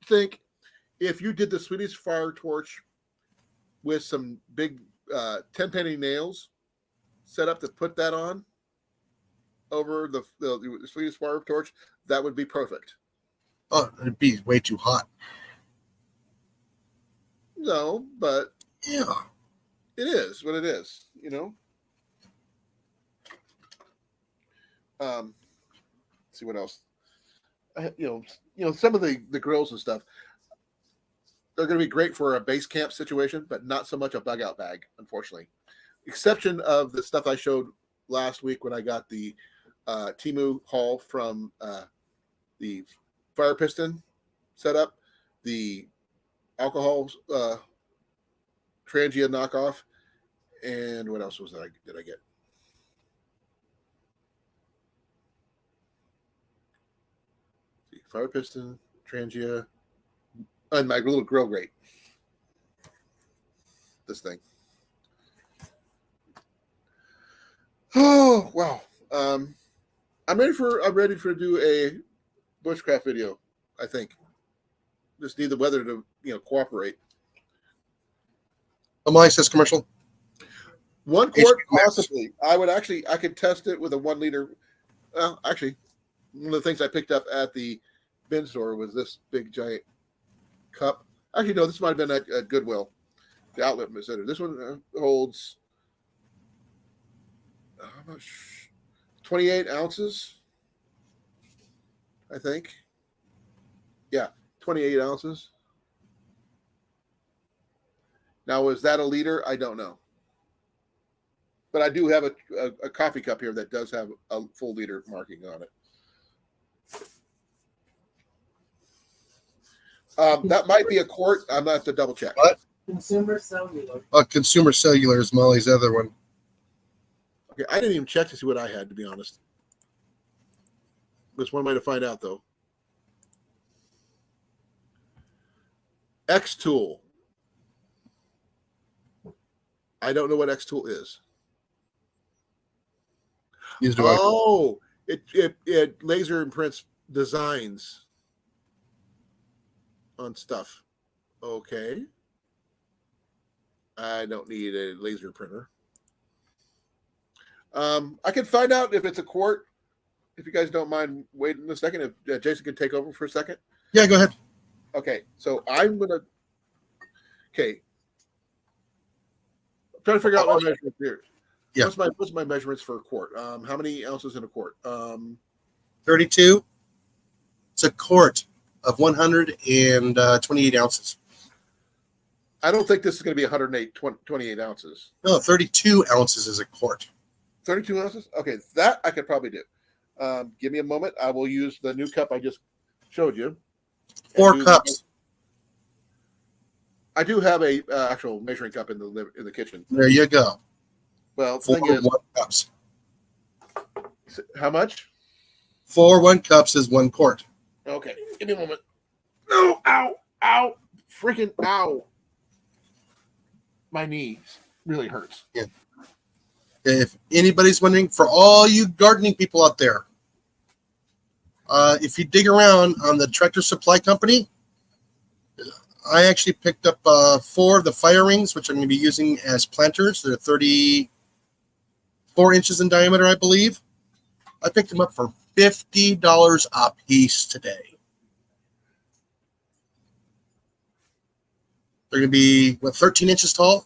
think if you did the Swedish fire torch with some big 10-penny nails set up to put that on over the Swedish fire torch, that would be perfect. Oh, it'd be way too hot. No, but Yeah. it is what it is, Let's see what else. Some of the grills and stuff, they're going to be great for a base camp situation, but not so much a bug out bag, unfortunately. Exception of the stuff I showed last week when I got the Temu haul from the fire piston setup, the alcohol Trangia knockoff, and what else did I get? Fire piston, Trangia, and my little grill grate. this thing. Oh wow. I'm ready to do a bushcraft video. I think just need the weather to cooperate. Molly says commercial. 1 quart, HBO Max. possibly. I could test it with a 1 liter. Well, actually, one of the things I picked up at the bin store was this big giant cup. Actually, no, this might have been at Goodwill, the outlet center. This one holds how much? 28 ounces, I think. Yeah, 28 ounces. Now, is that a liter? I don't know. But I do have a coffee cup here that does have a full liter marking on it. That might be a quart. I'm going to have to double check. What? Consumer cellular. Consumer Cellular is Molly's other one. Okay, I didn't even check to see what I had, to be honest. There's one way to find out, though. X-Tool. I don't know what X-Tool is. Neither do I. Oh, it laser imprints designs on stuff. Okay. I don't need a laser printer. I can find out if it's a quart. If you guys don't mind waiting a second, if Jason can take over for a second. Yeah, go ahead. Okay, so I'm gonna. Okay, I'm trying to figure out my measurements here. Yeah. What's my measurements for a quart? How many ounces in a quart? 32. It's a quart of 128 ounces. I don't think this is going to be 28 ounces. No, 32 ounces is a quart. 32 ounces? Okay, that I could probably do. Give me a moment. I will use the new cup I just showed you. 4 cups. I do have a actual measuring cup in the kitchen. There you go. Well, the 4 thing is, 1 cups. how much? 4 1 cups is 1 quart. Okay, give me a moment. No, ow, freaking ow. My knees really hurts. Yeah. If anybody's wondering, for all you gardening people out there, if you dig around on the Tractor Supply Company, I actually picked up 4 of the fire rings, which I'm going to be using as planters. They're 34 inches in diameter, I believe. I picked them up for $50 a piece today. They're going to be, 13 inches tall?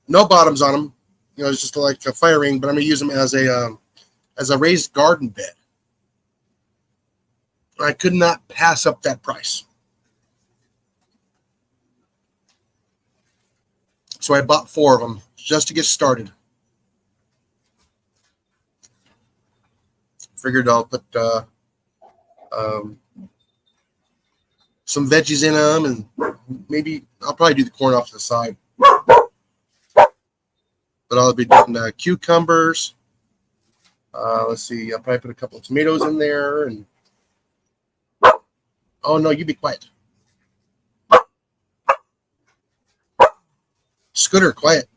No bottoms on them. You know, it's just like a fire ring, but I'm going to use them as a raised garden bed. I could not pass up that price. So I bought 4 of them just to get started. Figured I'll put some veggies in them, and maybe I'll probably do the corn off to the side. But I'll be doing cucumbers. Let's see. I'll probably put a couple of tomatoes in there. And oh no, you be quiet. Scooter, quiet.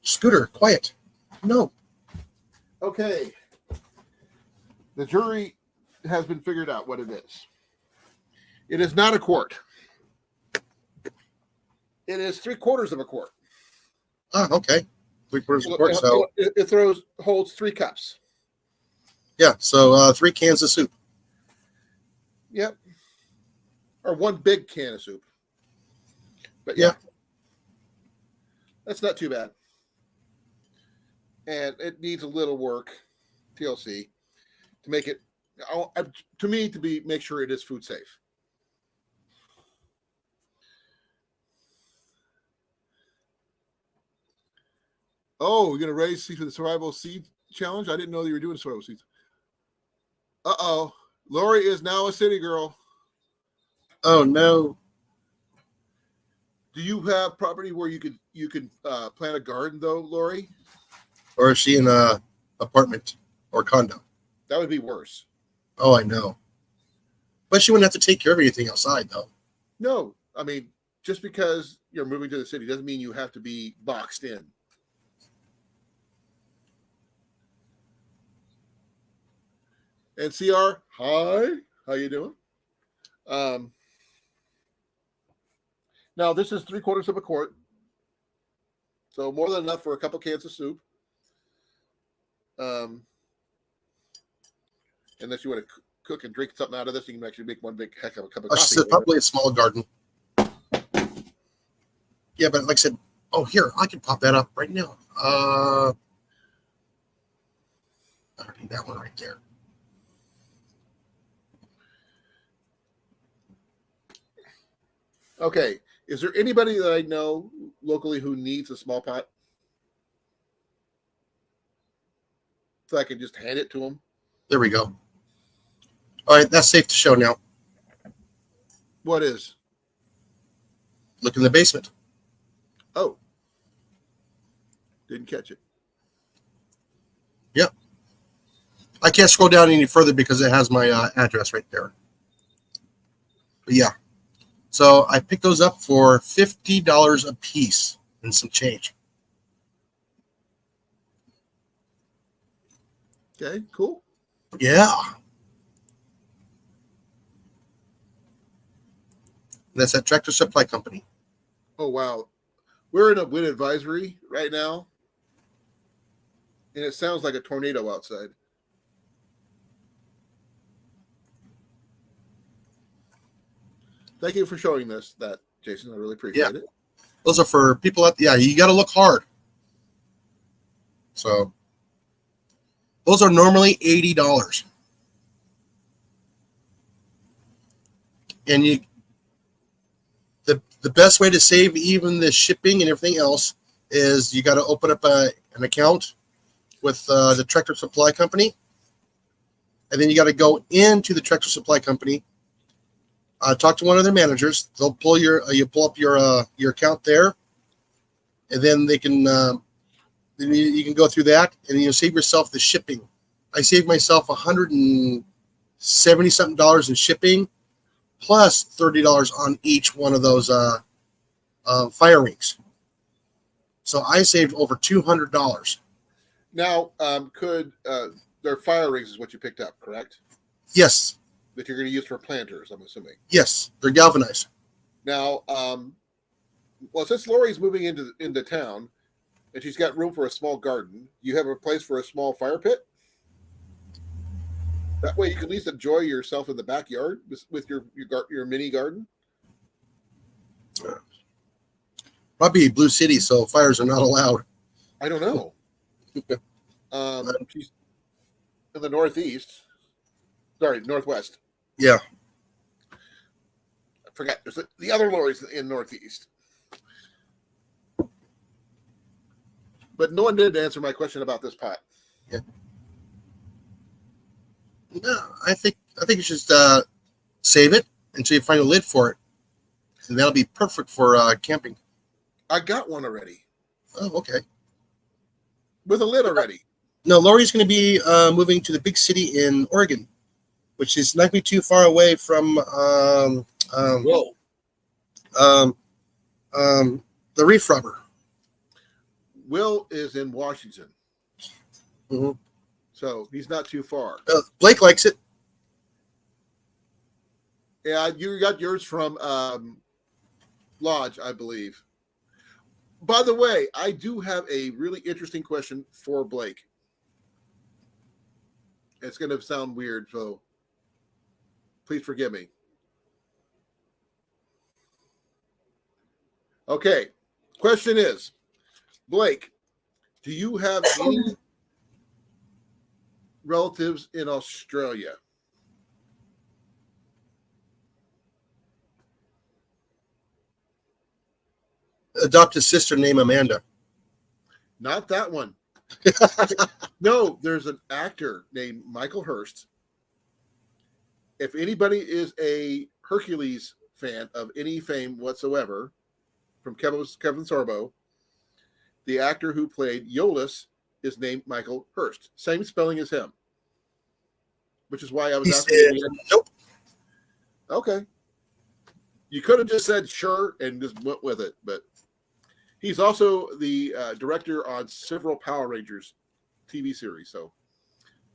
Scooter, quiet. No. Okay. The jury has been figured out what it is. It is not a quart. It is 3/4 of a quart. Ah, okay. 3/4 of a quart. So It holds 3 cups. yeah, so 3 cans of soup. Yep. Or 1 big can of soup. But Yeah. That's not too bad. And it needs a little work, TLC, to make it, make sure it is food safe. Oh, you're going to raise seeds for the survival seed challenge? I didn't know you were doing survival seeds. Uh-oh. Lori is now a city girl. Oh no. Do you have property where you could plant a garden though, Lori? Or is she in a apartment or condo? That would be worse. Oh, I know. But she wouldn't have to take care of anything outside, though. No, I mean, just because you're moving to the city doesn't mean you have to be boxed in. NCR, hi, how you doing? Now this is 3/4 of a quart, so more than enough for a couple cans of soup. Unless you want to cook and drink something out of this, you can actually make one big heck of a cup of She coffee. said probably a small garden. Yeah, but like I said, oh, here, I can pop that up right now. I don't need that one right there. Okay, is there anybody that I know locally who needs a small pot? So I can just hand it to them? There we go. All right, that's safe to show now. What is? Look in the basement. Oh. Didn't catch it. Yep. I can't scroll down any further because it has my address right there. But yeah. So I picked those up for $50 a piece and some change. Okay, cool. Yeah. That's at Tractor Supply Company. Oh, wow. We're in a wind advisory right now, and it sounds like a tornado outside. Thank you for showing that, Jason. I really appreciate it. Those are for people you got to look hard. So those are normally $80. And the best way to save even the shipping and everything else is you got to open up an account with the Tractor Supply Company. And then you got to go into the Tractor Supply Company, talk to one of their managers. They'll pull you pull up your account there, and then they can then you can go through that, and you'll save yourself the shipping. I saved myself $170 something in shipping, plus $30 on each one of those fire rings. So I saved over $200. Now, could their fire rings is what you picked up, correct? Yes. That you're going to use for planters, I'm assuming. Yes, they're galvanized. Now, well, since Lori's moving into town, and she's got room for a small garden, you have a place for a small fire pit. That way, you can at least enjoy yourself in the backyard with your mini garden. Probably Blue City, so fires are not allowed. I don't know. She's in the northeast. Sorry, northwest. Yeah. I forgot. There's the other Lori's in northeast. But no one did answer my question about this pot. Yeah. No, I think you should save it until you find a lid for it, and that'll be perfect for camping. I got one already. Oh, okay. With a lid already. No, Lori's going to be moving to the big city in Oregon, which is not going to be too far away from Whoa. The reef rubber. Will is in Washington. Mm-hmm. So he's not too far. Blake likes it. Yeah, you got yours from Lodge, I believe. By the way, I do have a really interesting question for Blake. It's going to sound weird, so please forgive me. Okay, question is, Blake, do you have any relatives in Australia? Adopt a sister named Amanda. Not that one. No, there's an actor named Michael Hurst. If anybody is a Hercules fan of any fame whatsoever, from Kevin Sorbo, the actor who played Iolaus is named Michael Hurst. Same spelling as him. Which is why I was asking. Nope. Okay. You could have just said sure and just went with it, but he's also the director on several Power Rangers TV series. So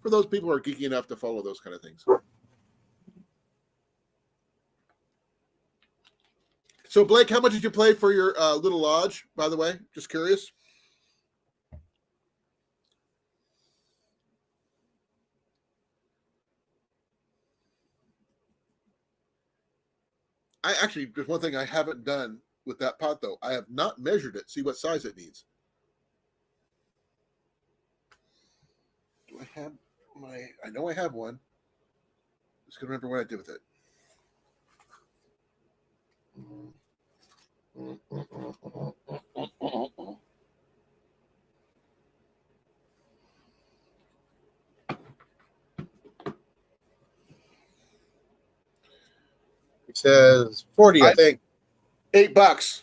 for those people who are geeky enough to follow those kind of things. So Blake, how much did you play for your little lodge, by the way? Just curious. I actually, there's one thing I haven't done with that pot, though. I have not measured it, see what size it needs. Do I have I know I have one. Just gonna remember what I did with it. It says 40, I think. $8.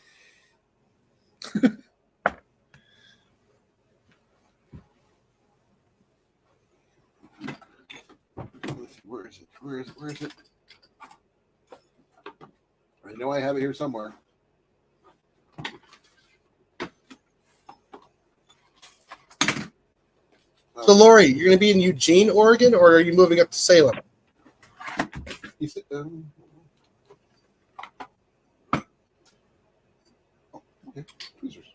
Where is it? Where is it? I know I have it here somewhere. So, Lori, you're going to be in Eugene, Oregon, or are you moving up to Salem? You said, okay, tweezers.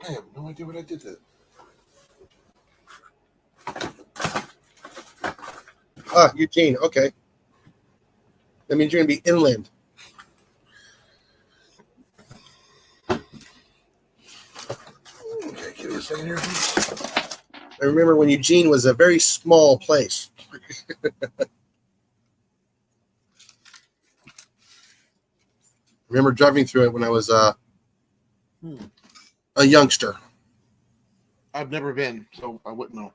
I have no idea what I did to it. Ah, Eugene. Okay. That means you're going to be inland. Okay, give me a second here. I remember when Eugene was a very small place. Remember driving through it when I was a youngster. I've never been, so I wouldn't know.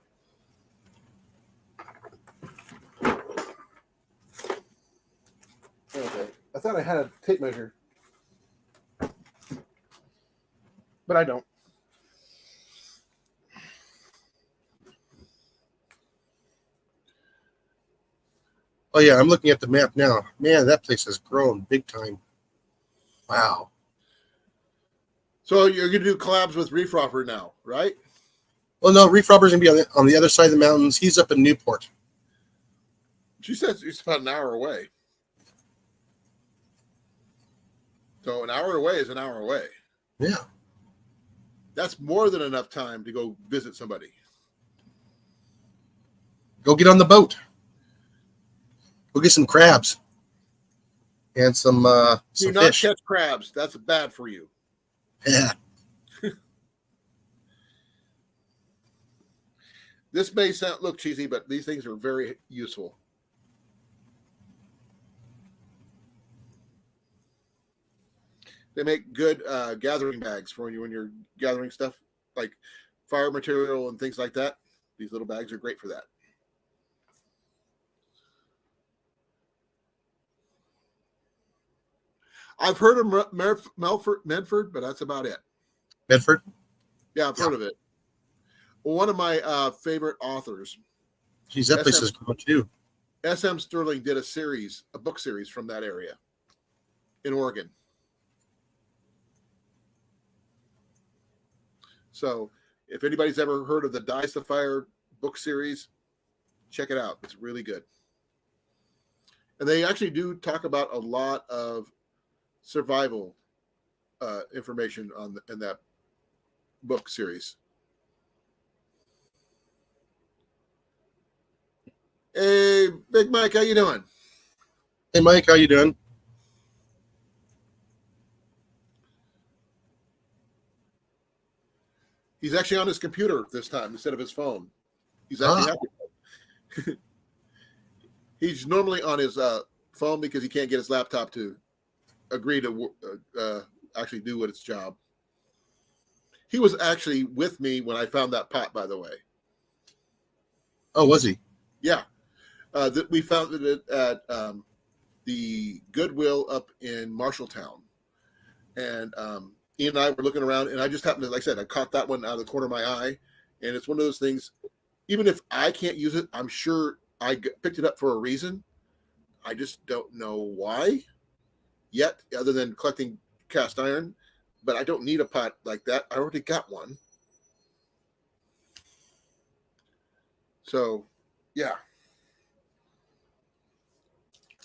Okay. I thought I had a tape measure, but I don't. Oh, yeah, I'm looking at the map now. Man, that place has grown big time. Wow. So you're going to do collabs with Reef Robber now, right? Well, no, Reef Robber's going to be on the other side of the mountains. He's up in Newport. She says it's about an hour away. So an hour away is an hour away. Yeah. That's more than enough time to go visit somebody. Go get on the boat. Go get some crabs. And some Do not fish. catch crabs. That's bad for you. Yeah. This may look cheesy, but these things are very useful. They make good gathering bags for when you're gathering stuff like fire material and things like that. These little bags are great for that. I've heard of Medford, but that's about it. Bedford? Yeah, I've heard of it. Well, one of my favorite authors, Geez, that place is grown too. S.M. Sterling, did a book series from that area in Oregon. So if anybody's ever heard of the Dice of Fire book series, check it out. It's really good. And they actually do talk about a lot of survival information in that book series. Hey, Big Mike, how you doing? Hey, Mike, how you doing? He's actually on his computer this time instead of his phone. He's actually happy. He's normally on his phone because he can't get his laptop to agree to actually do what its job. He was actually with me when I found that pot, by the way. Oh, was he? Yeah. We found it at the Goodwill up in Marshalltown. And Ian and I were looking around, and I just happened to, like I said, I caught that one out of the corner of my eye. And it's one of those things, even if I can't use it, I'm sure picked it up for a reason. I just don't know why yet, other than collecting cast iron. But I don't need a pot like that. I already got one. So, yeah.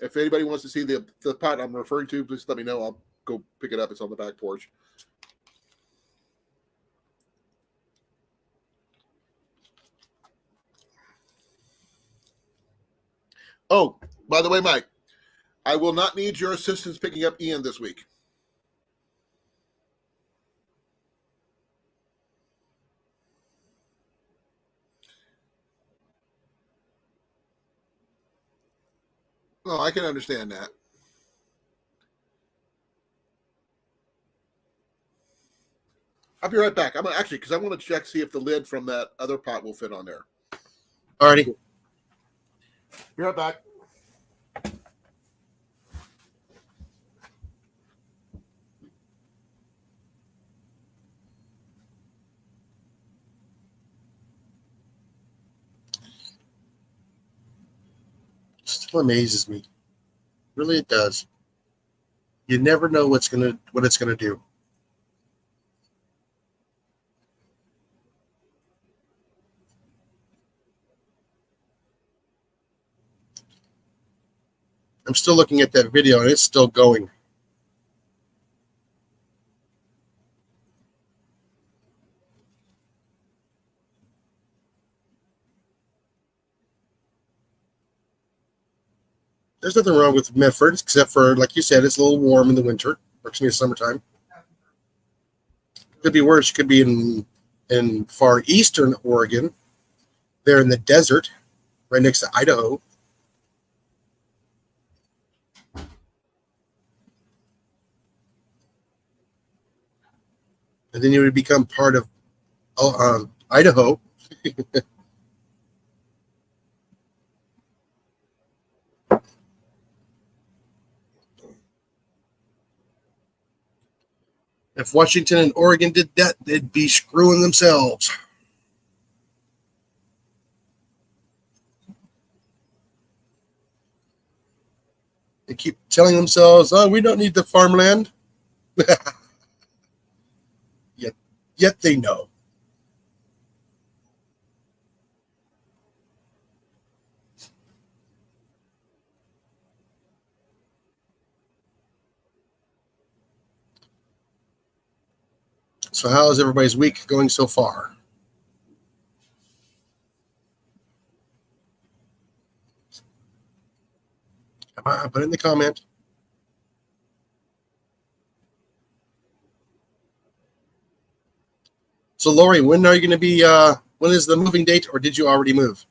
If anybody wants to see the pot I'm referring to, please let me know. I'll go pick it up. It's on the back porch. Oh, by the way, Mike, I will not need your assistance picking up Ian this week. No, I can understand that. I'll be right back. I'm actually, because I want to check, see if the lid from that other pot will fit on there. Alrighty. Be right back. Still amazes me. Really, it does. You never know what it's gonna do. I'm still looking at that video and it's still going. There's nothing wrong with Medford except for, like you said, it's a little warm in the winter, or excuse me, summertime. Could be worse. Could be in far eastern Oregon. They're in the desert, right next to Idaho. And then you would become part of Idaho. If Washington and Oregon did that, they'd be screwing themselves. They keep telling themselves, "Oh, we don't need the farmland." Yet they know. So how is everybody's week going so far? Come on, put it in the comment. So Lori, when are you going to be, when is the moving date, or did you already move?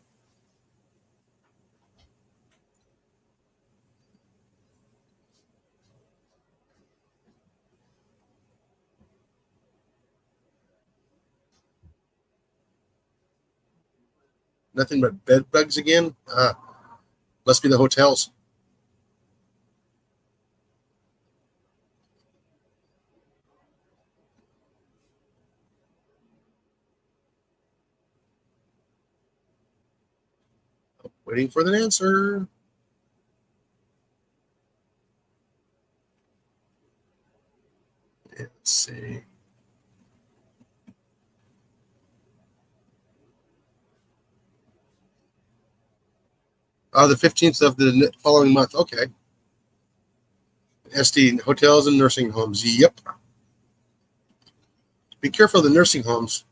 Nothing but bed bugs again? Must be the hotels. Waiting for the answer. Let's see. The 15th of the following month. Okay. SD, hotels and nursing homes. Yep. Be careful of the nursing homes.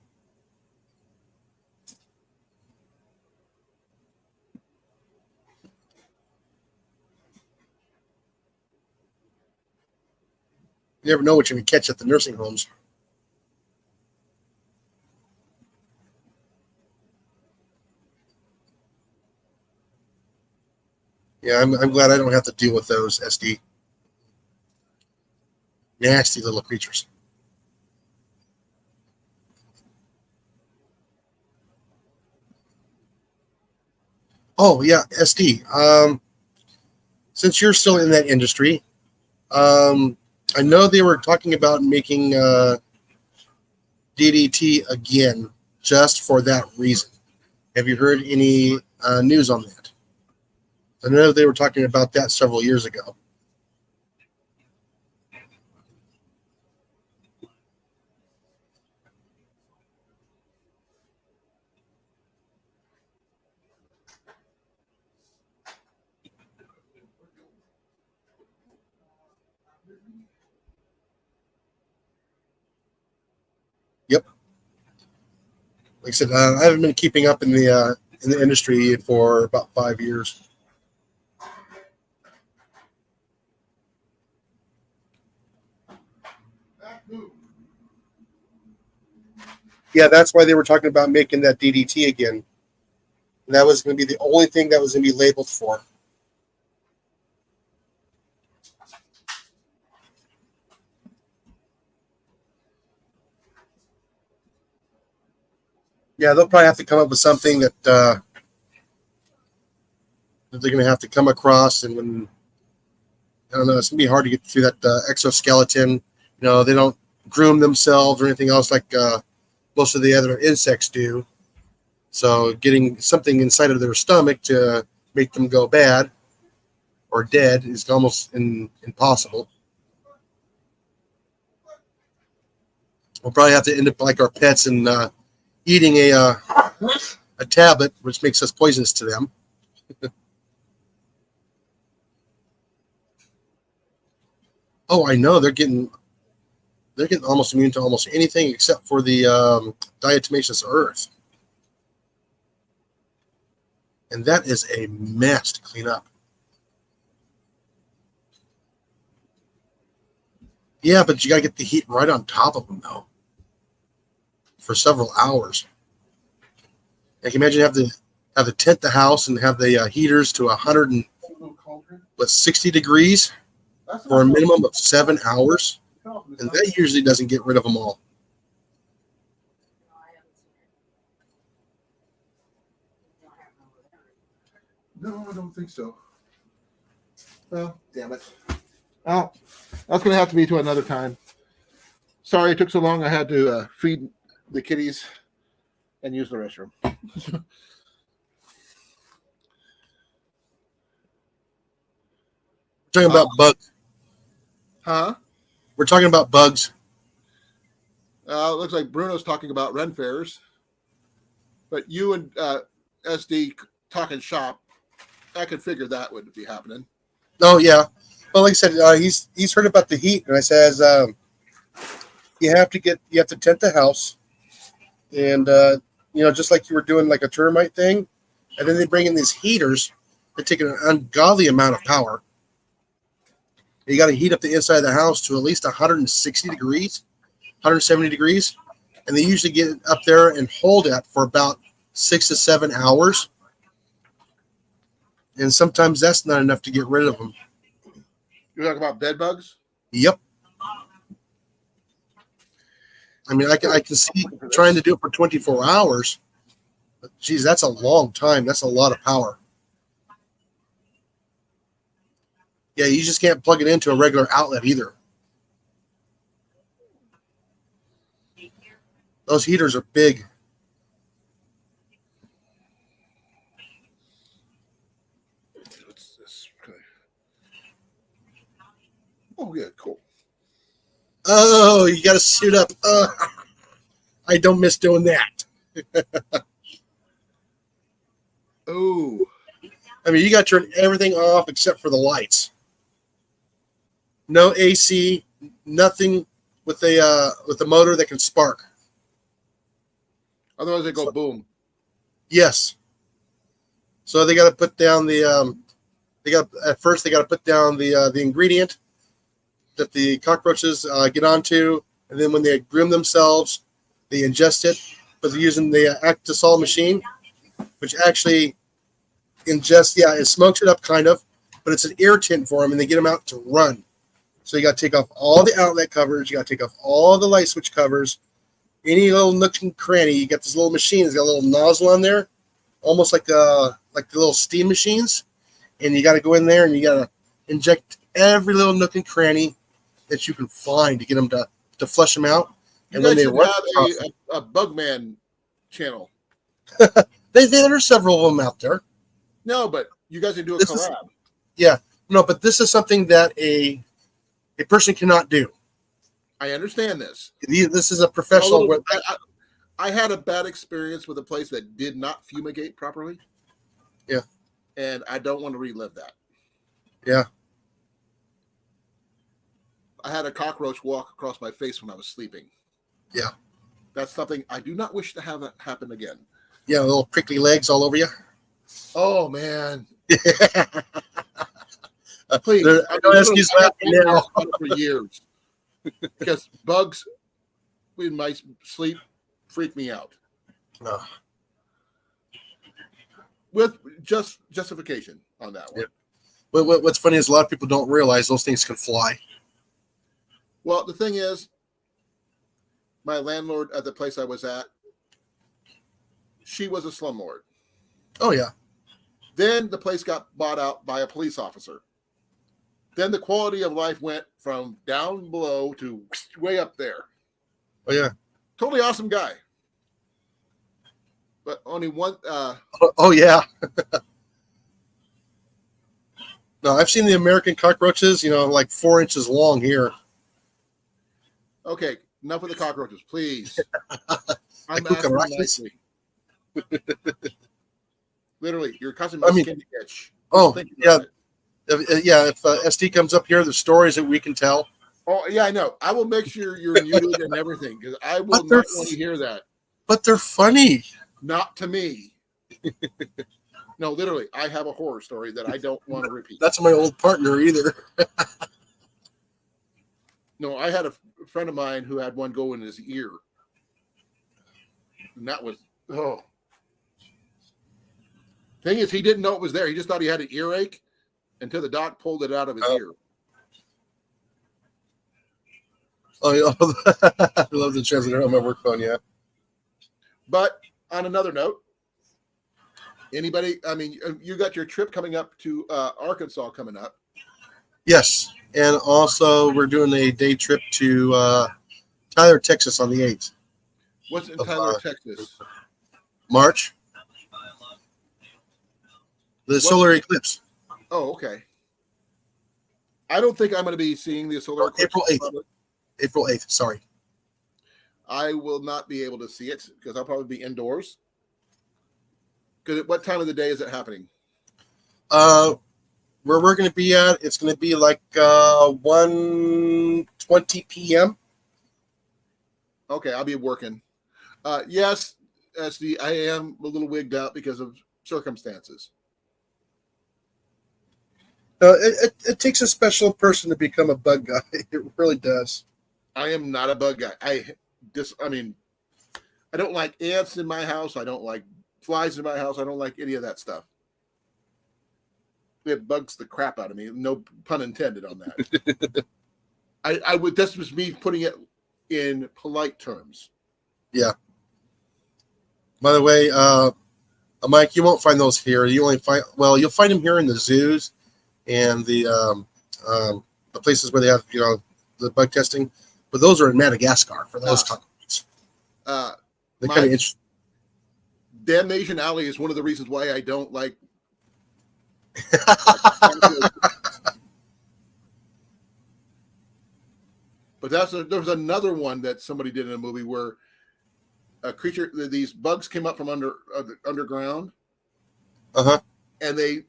You never know what you can catch at the nursing homes. Yeah, I'm glad I don't have to deal with those SD. Nasty little creatures. Oh, yeah, SD. Since you're still in that industry, I know they were talking about making DDT again just for that reason. Have you heard any news on that? I know they were talking about that several years ago. Yep. Like I said, I haven't been keeping up in the industry for about 5 years. Yeah, that's why they were talking about making that DDT again. And that was going to be the only thing that was going to be labeled for. Yeah, they'll probably have to come up with something that they're going to have to come across. And when, I don't know, it's going to be hard to get through that exoskeleton. You know, they don't groom themselves or anything else like most of the other insects do. So getting something inside of their stomach to make them go bad or dead is almost impossible. We'll probably have to end up like our pets and eating a tablet, which makes us poisonous to them. Oh, I know they're getting almost immune to almost anything except for the diatomaceous earth, and that is a mess to clean up. Yeah, but you got to get the heat right on top of them though, for several hours. I can imagine have to tent the house and have the heaters to 160 degrees for a minimum of 7 hours, and that usually doesn't get rid of them all. No, I don't think so. Well, damn it. Oh, that's going to have to be to another time. Sorry it took so long. I had to feed the kitties and use the restroom. We're talking about bugs. Huh? We're talking about bugs. It looks like Bruno's talking about Ren fairs. But you and SD talking shop, I could figure that would be happening. Oh yeah, well, like I said, he's heard about the heat, and I says you have to tent the house, and just like you were doing like a termite thing, and then they bring in these heaters that take an ungodly amount of power. You got to heat up the inside of the house to at least 160 degrees, 170 degrees, and they usually get up there and hold it for about 6 to 7 hours. And sometimes that's not enough to get rid of them. You're talking about bed bugs? Yep. I mean, I can see trying to do it for 24 hours. But geez, that's a long time. That's a lot of power. Yeah, you just can't plug it into a regular outlet either. Those heaters are big. What's this? Okay. Oh, yeah, cool. Oh, you got to suit up. I don't miss doing that. Oh. I mean, you got to turn everything off except for the lights. No AC, nothing with the motor that can spark. Otherwise, they go boom. Yes. So they got to put down the they got to put down the ingredient that the cockroaches get onto, and then when they groom themselves, they ingest it. But they're using the Actisol machine, which actually ingests, it smokes it up kind of, but it's an irritant for them, and they get them out to run. So you got to take off all the outlet covers. You got to take off all the light switch covers. Any little nook and cranny, you got this little machine. It's got a little nozzle on there, almost like the little steam machines. And you got to go in there and you got to inject every little nook and cranny that you can find to get them to flush them out. You and when guys they should run have a Bugman channel. There are several of them out there. No, but you guys can do a This is- collab. Yeah, no, but this is something that a person cannot do. I understand this. This is a professional. I had a bad experience with a place that did not fumigate properly. Yeah. And I don't want to relive that. Yeah. I had a cockroach walk across my face when I was sleeping. Yeah. That's something I do not wish to have that happen again. Yeah, little prickly legs all over you. Oh, man. Please. I know Esky's laughing now. For years. Because bugs in my sleep freak me out. No. With justification on that one. Yeah. What's funny is a lot of people don't realize those things can fly. Well, the thing is, my landlord at the place I was at, she was a slumlord. Oh, yeah. Then the place got bought out by a police officer. Then the quality of life went from down below to way up there. Oh, yeah. Totally awesome guy. But only one... oh, yeah. No, I've seen the American cockroaches, like 4 inches long here. Okay, enough of the cockroaches, please. I'm asking nicely. Literally, you're causing my skin to itch. Oh, yeah. If SD comes up here, the stories that we can tell. Oh, yeah, I know. I will make sure you're muted and everything because I will not want to hear that. But they're funny. Not to me. No, literally, I have a horror story that I don't want to repeat. That's my old partner either. No, I had a friend of mine who had one go in his ear. And that was, Thing is, he didn't know it was there. He just thought he had an earache until the doc pulled it out of his ear. Oh, yeah. I love the translator on my work phone, yeah. But on another note, you got your trip coming up to Arkansas coming up. Yes. And also, we're doing a day trip to Tyler, Texas on the 8th. What's in Tyler, Texas? March. The solar eclipse. Oh, okay. I don't think I'm going to be seeing the solar eclipse. April 8th. April 8th, sorry. I will not be able to see it because I'll probably be indoors. Because what time of the day is it happening? Where we're going to be at, it's going to be like 1:20 p.m. Okay, I'll be working. Yes, SD, I am a little wigged out because of circumstances. It takes a special person to become a bug guy. It really does. I am not a bug guy. I don't like ants in my house. I don't like flies in my house. I don't like any of that stuff. It bugs the crap out of me. No pun intended on that. I would. This was me putting it in polite terms. Yeah. By the way, Mike, you won't find those here. You'll find them here in the zoos and the places where they have the bug testing. But those are in Madagascar for those cockroaches. They're kind of interesting. Damnation Alley is one of the reasons why I don't like. But there was another one that somebody did in a movie where these bugs came up from underground, and they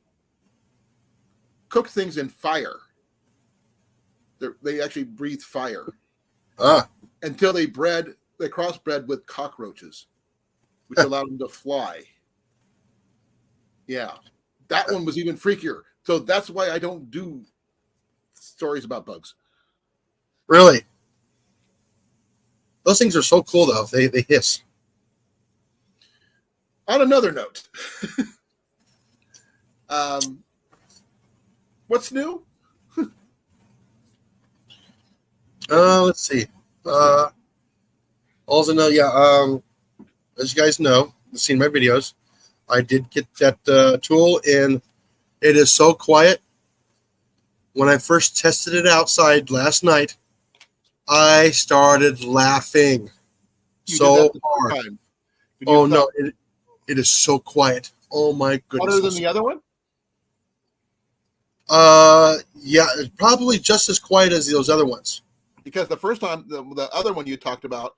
cooked things in fire. They actually breathe fire until they crossbred with cockroaches, which allowed them to fly. Yeah. That one was even freakier. So that's why I don't do stories about bugs. Really? Those things are so cool, though. They hiss. On another note, what's new? Let's see. Also, no, as you guys know, you've seen my videos. I did get that tool, and it is so quiet. When I first tested it outside last night, I started laughing so hard. Oh, no. It is so quiet. Oh my Quieter than goodness. the other one? Yeah, it's probably just as quiet as those other ones. Because the first time, the other one you talked about,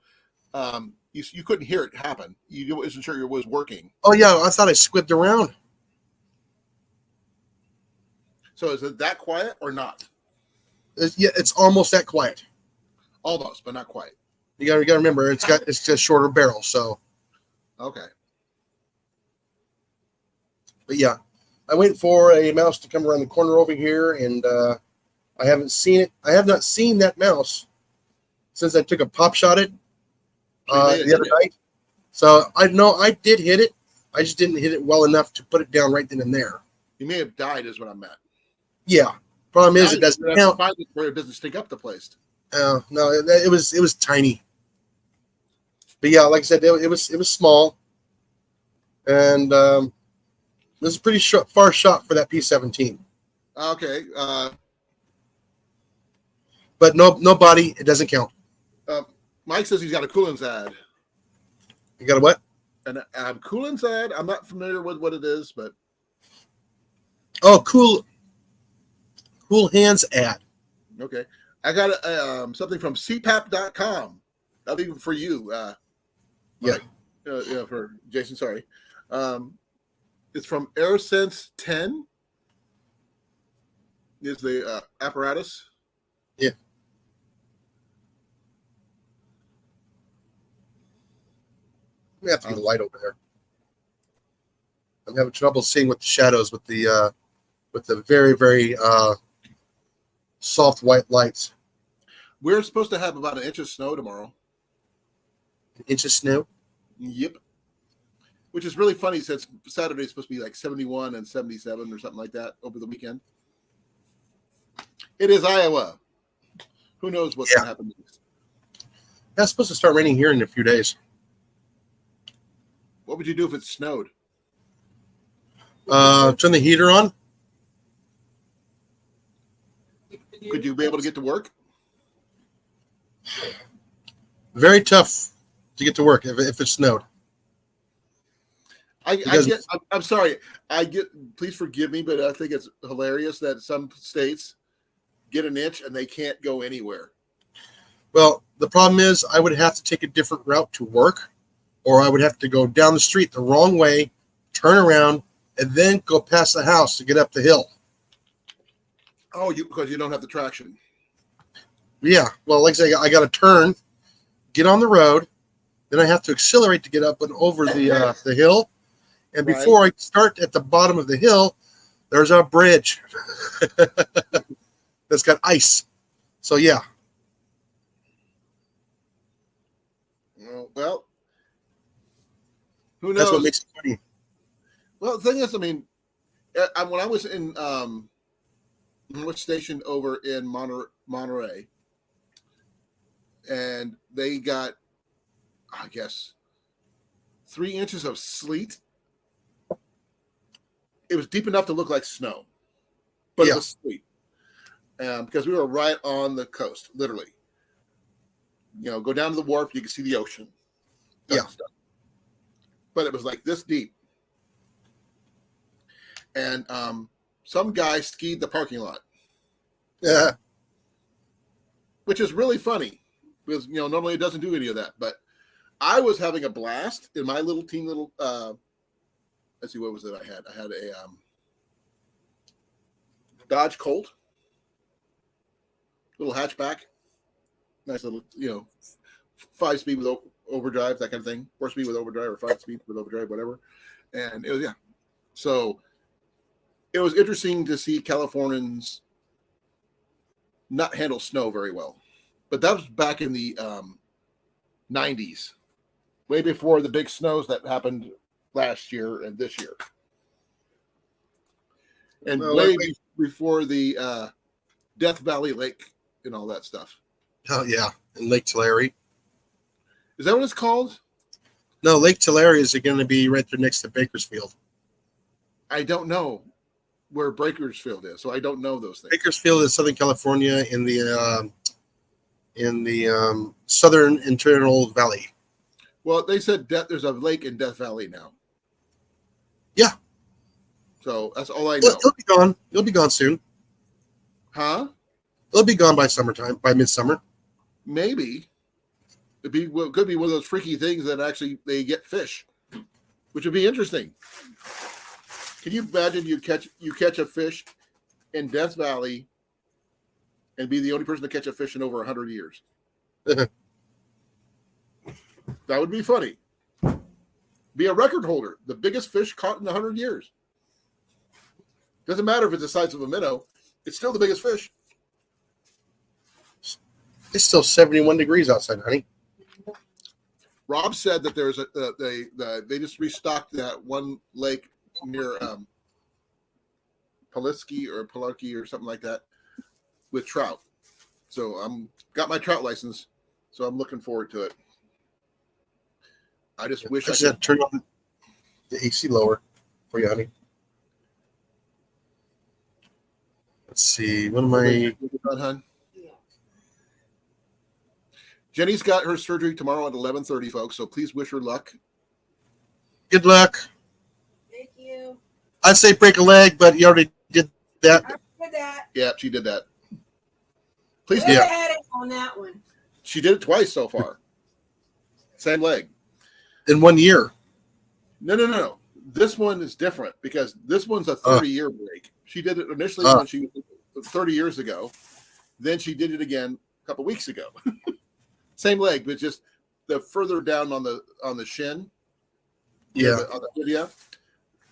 you couldn't hear it happen. You wasn't sure it was working. Oh yeah, I thought I squibbed around. So is it that quiet or not? Yeah, it's almost that quiet. Almost, but not quite. You gotta remember, it's just shorter barrel. So, Okay. but yeah, I wait for a mouse to come around the corner over here, and I haven't seen it. I have not seen that mouse since I took a pop shot at So you the other night. So I know I did hit it. I just didn't hit it well enough to put it down right then and there. You may have died, is what I meant. Yeah. Problem is, it doesn't count. Find it where it doesn't stink up the place. No, it was tiny. But yeah, like I said, it was small, and it was a pretty far shot for that P-17. Okay. But no body. It doesn't count. Mike says he's got a Colan's ad. You got a what? An Colan's ad. I'm not familiar with what it is, but Oh, cool hands ad. okay. I got something from cpap.com. That'll be for you. Yeah. Yeah, for Jason. Sorry. It's from AirSense 10. Is the apparatus. Yeah. We have to get a light over there. I'm having trouble seeing with the shadows with the very, very soft white lights. We're supposed to have about an inch of snow tomorrow. An inch of snow. Yep. Which is really funny since Saturday is supposed to be like 71 and 77 or something like that over the weekend. It is Iowa. Who knows what's going to happen next? That's supposed to start raining here in a few days. What would you do if it snowed? Turn the heater on. Could you be able to get to work? Very tough to get to work if it snowed. I'm sorry. Please forgive me, but I think it's hilarious that some states get an inch and they can't go anywhere. Well, the problem is I would have to take a different route to work, or I would have to go down the street the wrong way, turn around, and then go past the house to get up the hill. Oh, because you don't have the traction. Yeah. Well, like I say, I got to turn, get on the road, then I have to accelerate to get up and over the hill. And before I start at the bottom of the hill, there's a bridge that's got ice. So, yeah. Well, who knows? That's what makes it funny. Well, the thing is, I mean, when I was in which station over in Monterey, and they got, I guess, 3 inches of sleet. It was deep enough to look like snow, but it was sleet. Because we were right on the coast, literally. You know, go down to the wharf, you can see the ocean. Yeah. But it was like this deep. And some guy skied the parking lot. Yeah. Which is really funny. Because, you know, normally it doesn't do any of that. But I was having a blast in my little let's see, what was it I had? I had a Dodge Colt. Little hatchback. Nice little, 5-speed with overdrive, that kind of thing. 4-speed with overdrive or 5-speed with overdrive, whatever. And it was, So it was interesting to see Californians not handle snow very well. But that was back in the 90s, way before the big snows that happened last year and this year. And before the Death Valley Lake and all that stuff. Oh, yeah. And Lake Tulare. Is that what it's called? No, Lake Tulare is going to be right there next to Bakersfield. I don't know where Bakersfield is, so I don't know those things. Bakersfield is Southern California in the Southern Internal Valley. Well, they said there's a lake in Death Valley now. Yeah. So that's all I Well, know. it'll be gone. It'll be gone soon. Huh? It'll be gone by summertime, by midsummer. Maybe. Could be one of those freaky things that actually they get fish, which would be interesting. Can you imagine you catch a fish in Death Valley and be the only person to catch a fish in over 100 years? That would be funny. Be a record holder. The biggest fish caught in 100 years. Doesn't matter if it's the size of a minnow. It's still the biggest fish. It's still 71 degrees outside, honey. Rob said that there's they just restocked that one lake near Pulaski or something like that with trout. So I'm got my trout license, so I'm looking forward to it. I just wish I just could had to turn on the AC lower for you, honey. Let's see. What am I? Hun? Yeah. Jenny's got her surgery tomorrow at 11:30, folks. So please wish her luck. Good luck. Thank you. I'd say break a leg, but you already did that. I did that. Yeah, she did that. Please, Way Yeah. ahead on that one. she did it twice so far. Same leg. In 1 year. No. This one is different because this one's a 30-year break. She did it initially when she 30 years ago. Then she did it again a couple weeks ago. Same leg, but just the further down on the shin. Yeah. On the tibia,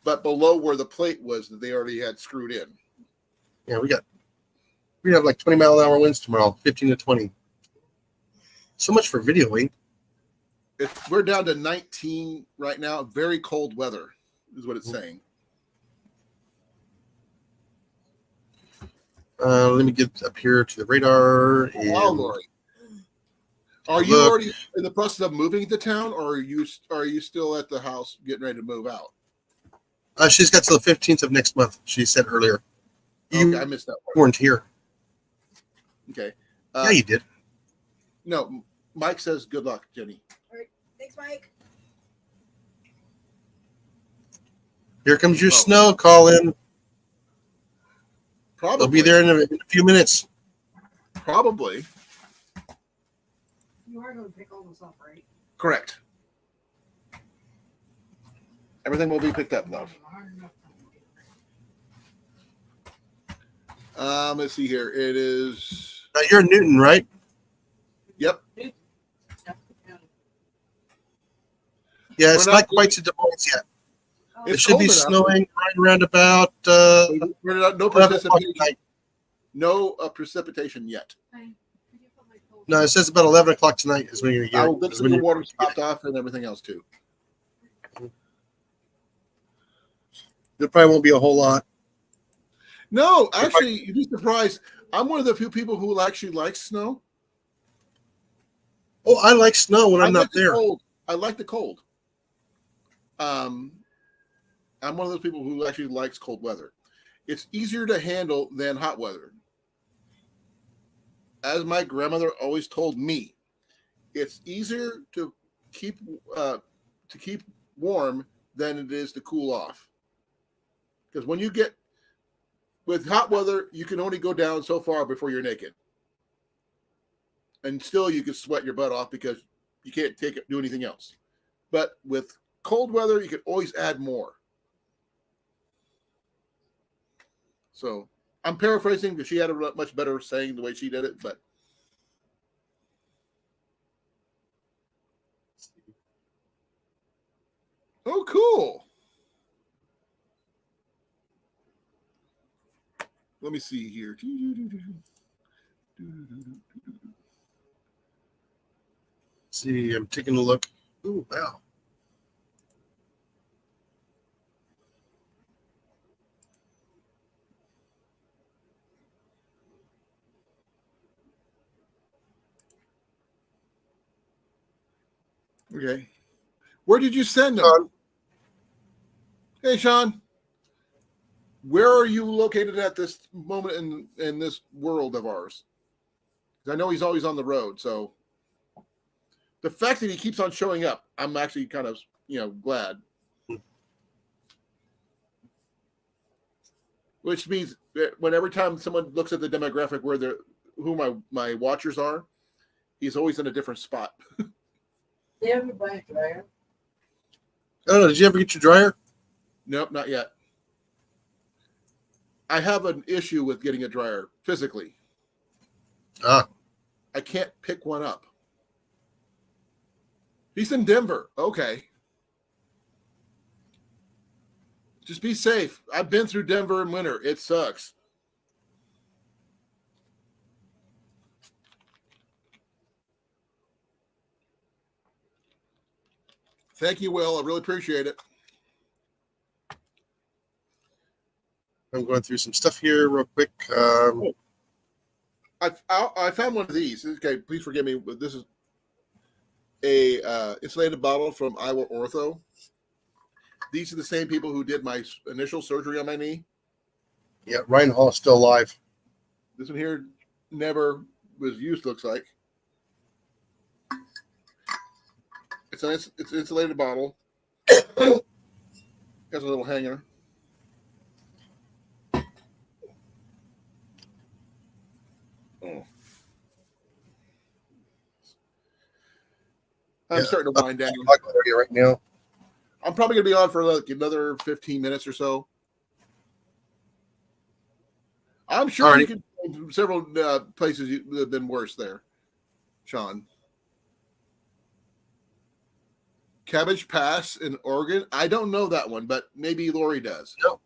but below where the plate was that they already had screwed in. Yeah, we have like 20-mile-an-hour winds tomorrow, 15 to 20. So much for videoing. We're down to 19 right now. Very cold weather is what it's saying. Let me get up here to the radar. And Wow, Lori. Are you Look. already in the process of moving to town, or are you still at the house getting ready to move out? She's got till the 15th of next month, she said earlier. You Okay, I missed that part. weren't here. Okay. Yeah, you did. No, Mike says good luck, Jenny. Thanks, Mike. Here comes your Oh. snow, Colin. Probably. They'll be there in a few minutes. Probably. You are going to pick all this up, right? Correct. Everything will be picked up, though. Let's see here. It is. Now you're in Newton, right? Yep. Yeah, it's We're not not quite to Des Moines yet. It It's should be cold enough. snowing right around about We're not, no 11 o'clock precipitation. tonight. No precipitation yet. No, it says about 11 o'clock tonight is when you're I here. will get is some when of the you're- water stopped off and everything else too. There probably won't be a whole lot. No, actually, you'd be surprised. I'm one of the few people who actually likes snow. Oh, I like snow when I'm I not like the there. cold. I like the cold. I'm one of those people who actually likes cold weather. It's easier to handle than hot weather. As my grandmother always told me, it's easier to keep warm than it is to cool off. Because when you get with hot weather, you can only go down so far before you're naked, and still you can sweat your butt off because you can't do anything else. But with cold weather, you can always add more. So I'm paraphrasing because she had a much better saying the way she did it, but oh, cool. Let me see here. See, I'm taking a look. Ooh, wow. Okay. Where did you send them? Sean. Hey, Sean. Where are you located at this moment in this world of ours? 'Cause I know he's always on the road, so the fact that he keeps on showing up, I'm actually kind of, glad. which means that when every time someone looks at the demographic where they're who my watchers are, he's always in a different spot. You ever buy a dryer? I don't know. Did you ever get your dryer? Nope, not yet. I have an issue with getting a dryer physically. Ah, I can't pick one up. He's in Denver. Okay. Just be safe. I've been through Denver in winter. It sucks. Thank you, Will. I really appreciate it. I'm going through some stuff here real quick. I found one of these. Okay, please forgive me, but this is a insulated bottle from Iowa Ortho. These are the same people who did my initial surgery on my knee. Yeah, Ryan Hall is still alive. This one here never was used, looks like. It's an insulated bottle. Has a little hanger. Oh. I'm starting to wind down. Right now. I'm probably going to be on for like another 15 minutes or so. I'm sure you can find several places that have been worse there, Sean. Cabbage Pass in Oregon. I don't know that one, but maybe Lori does. No,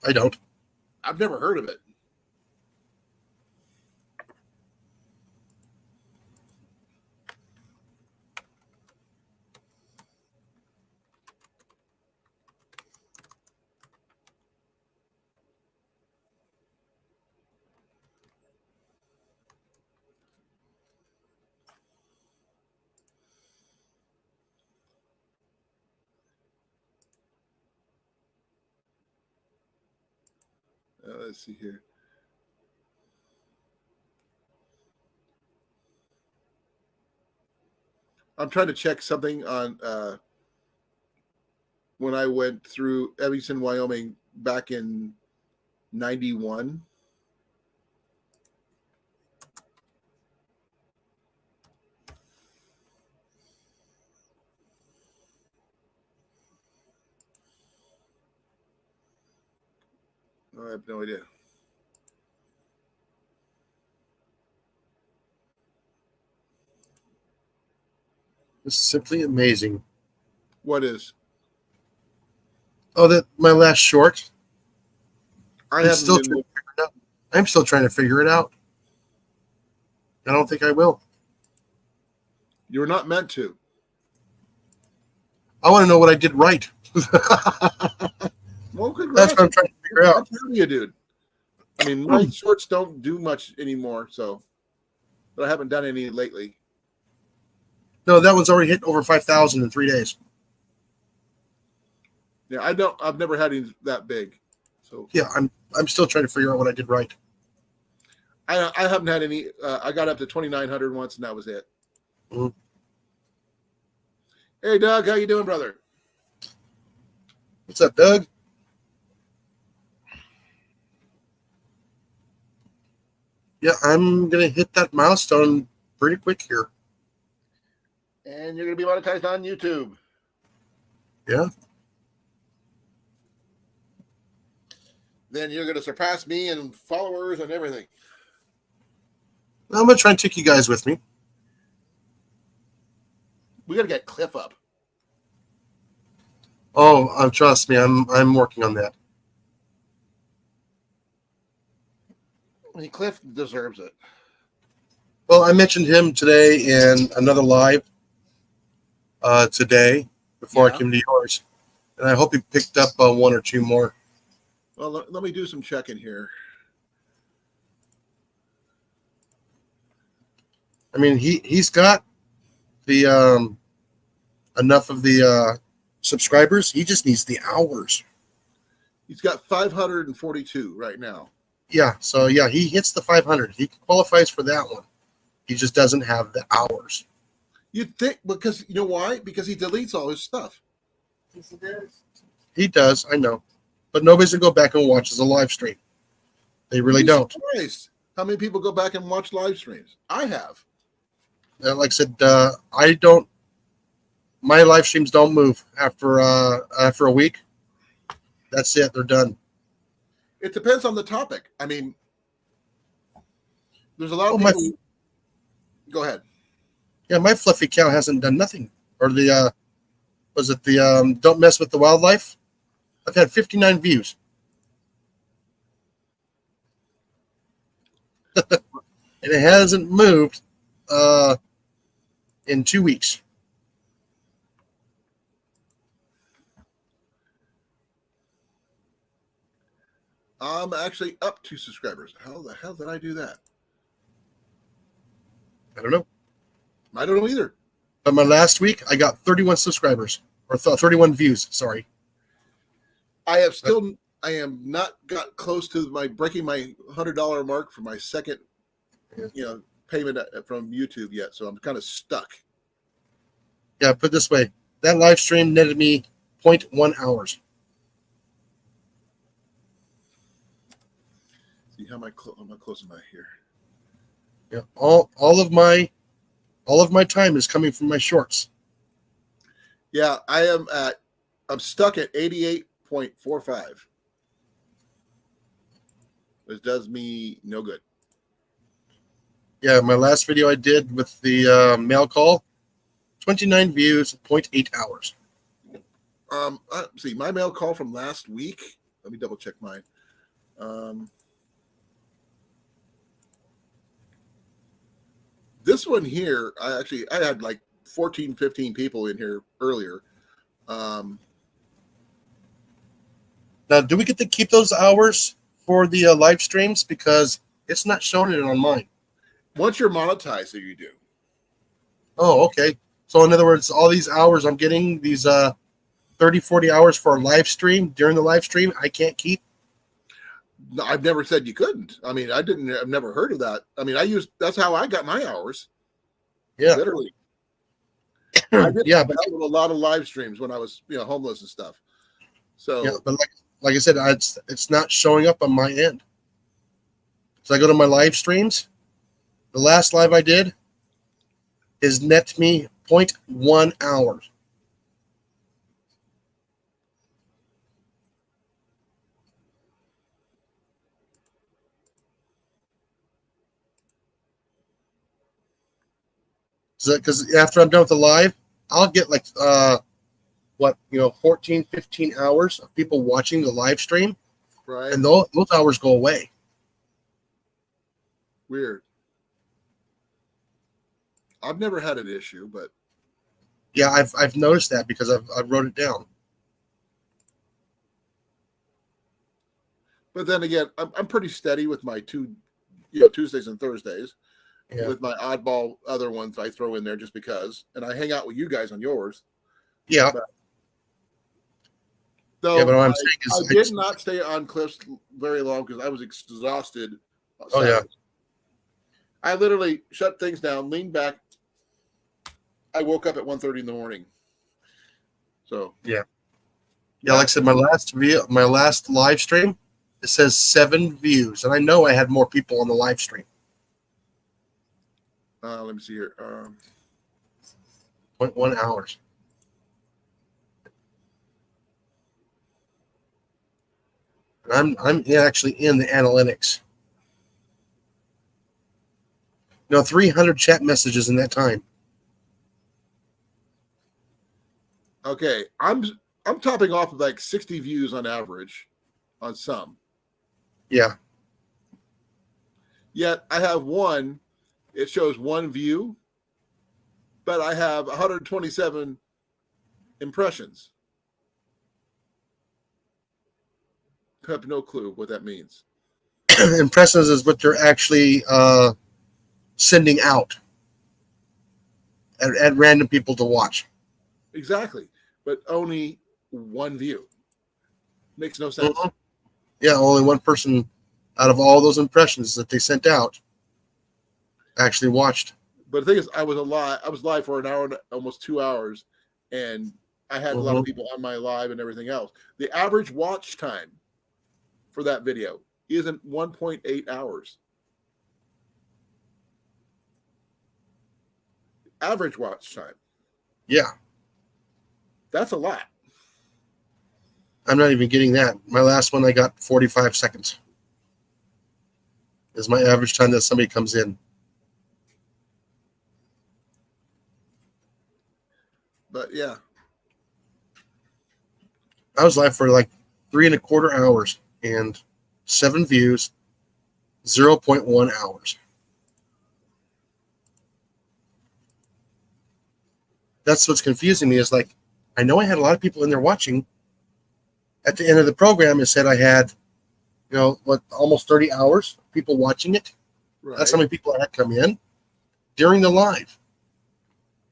I don't. I've never heard of it. Let's see here. I'm trying to check something on when I went through Evanston, Wyoming back in 91. I have no idea. It's simply amazing. What is? Oh, that my last short. I I'm still trying to figure it out. I'm still trying to figure it out. I don't think I will. You're not meant to. I want to know what I did right. Well, congrats. That's what I'm trying to figure out. I'm proud of you, dude. I mean, my shorts don't do much anymore, so, but I haven't done any lately. No, that one's already hit over 5,000 in 3 days. Yeah, I've never had any that big. So Yeah, I'm still trying to figure out what I did right. I haven't had any. I got up to 2,900 once, and that was it. Mhm. Hey, Doug, how you doing, brother? What's up, Doug? Yeah, I'm gonna hit that milestone pretty quick here. And you're gonna be monetized on YouTube. Yeah. Then you're gonna surpass me in followers and everything. I'm gonna try and take you guys with me. We gotta get Cliff up. Oh, trust me, I'm working on that. I mean, Cliff deserves it. Well, I mentioned him today in another live today before I came to yours, and I hope he picked up one or two more. Well, let me do some checking here. I mean, he's got the enough of the subscribers. He just needs the hours. He's got 542 right now. Yeah, so yeah, he hits the 500. He qualifies for that one. He just doesn't have the hours. You'd think, because you know why? Because he deletes all his stuff. Yes, it does. He does, I know, but nobody's gonna go back and watch as a live stream. They really You'd be don't. surprised how many people go back and watch live streams. I have. Like I said, I don't. My live streams don't move after a week. That's it. They're done. It depends on the topic. I mean, there's a lot Oh, of my, people. Go ahead. yeah, my fluffy cow hasn't done nothing. Or the was it the don't mess with the wildlife? I've had 59 views. And it hasn't moved in 2 weeks. I'm actually up 2 subscribers. How the hell did I do that? I don't know. I don't know either. But my last week, I got 31 subscribers or 31 views. Sorry. I am not got close to my breaking my $100 mark for my second, payment from YouTube yet. So I'm kind of stuck. Yeah, put it this way. That live stream netted me 0.1 hours. See how close am I here? Yeah, all of my time is coming from my shorts. Yeah, I'm stuck at 88.45. Which does me no good. Yeah, my last video I did with the mail call, 29 views, 0.8 hours. See, my mail call from last week. Let me double check mine. This one here, I had like 14, 15 people in here earlier. Now, do we get to keep those hours for the live streams? Because it's not showing it on mine. Once you're monetized, you do. Oh, okay. So in other words, all these hours I'm getting, these 30, 40 hours for a live stream, during the live stream, I can't keep? No, I've never said you couldn't. I mean, I've never heard of that. I mean, that's how I got my hours. Yeah. Literally. I did Yeah, but a lot of live streams when I was, homeless and stuff. So yeah, but like I said, it's not showing up on my end. So I go to my live streams. The last live I did is net me 0.1 hours. So because after I'm done with the live, I'll get like 14, 15 hours of people watching the live stream, right. and those hours go away. Weird. I've never had an issue, but Yeah, I've noticed that because I've wrote it down. But then again, I'm pretty steady with my Tuesdays and Thursdays. Yeah. With my oddball other ones I throw in there just because, and I hang out with you guys on yours. Yeah. Though Yeah, but what I'm saying is I did not stay on Cliffs very long because I was exhausted. Oh, yeah. I literally shut things down, leaned back. I woke up at 1:30 in the morning. So yeah, like I said, my last live stream, it says 7 views, and I know I had more people on the live stream. Let me see here. 0.1 hours. I'm actually in the analytics. 300 chat messages in that time. Okay, I'm topping off with like 60 views on average on some. Yeah. Yet I have one, it shows 1 view, but I have 127 impressions. I have no clue what that means. Impressions is what they're actually sending out at random people to watch. Exactly, but only 1 view. Makes no sense. Mm-hmm. Yeah, only one person out of all those impressions that they sent out actually watched. But the thing is, I was live for an hour and almost 2 hours, and I had a lot of people on my live and everything else. The average watch time for that video is in 1.8 hours. Average watch time. Yeah. That's a lot. I'm not even getting that. My last one, I got 45 seconds. Is my average time that somebody comes in. But yeah, I was live for like 3.25 hours and 7 views, 0.1 hours. That's what's confusing me is like, I know I had a lot of people in there watching. At the end of the program, it said I had, almost 30 hours people watching it. right. That's how many people I had come in during the live.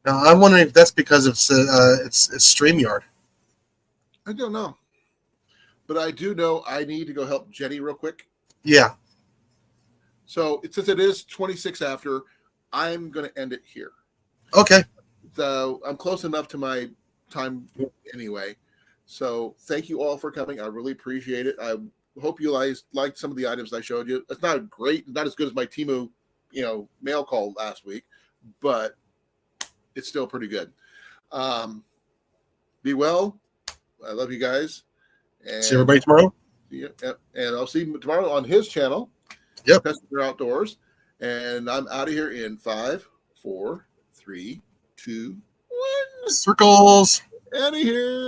Now, I'm wondering if that's because it's StreamYard. I don't know. But I do know I need to go help Jenny real quick. Yeah. So since it is 26 after, I'm going to end it here. Okay. So I'm close enough to my time anyway. So thank you all for coming. I really appreciate it. I hope you guys liked some of the items I showed you. It's not great, not as good as my Temu, mail call last week, but it's still pretty good. Be well. I love you guys. And See everybody tomorrow. Yeah, and I'll see you tomorrow on his channel. Yep. Passenger Outdoors. And I'm out of here in 5, 4, 3, 2, 1. Circles. Out of here.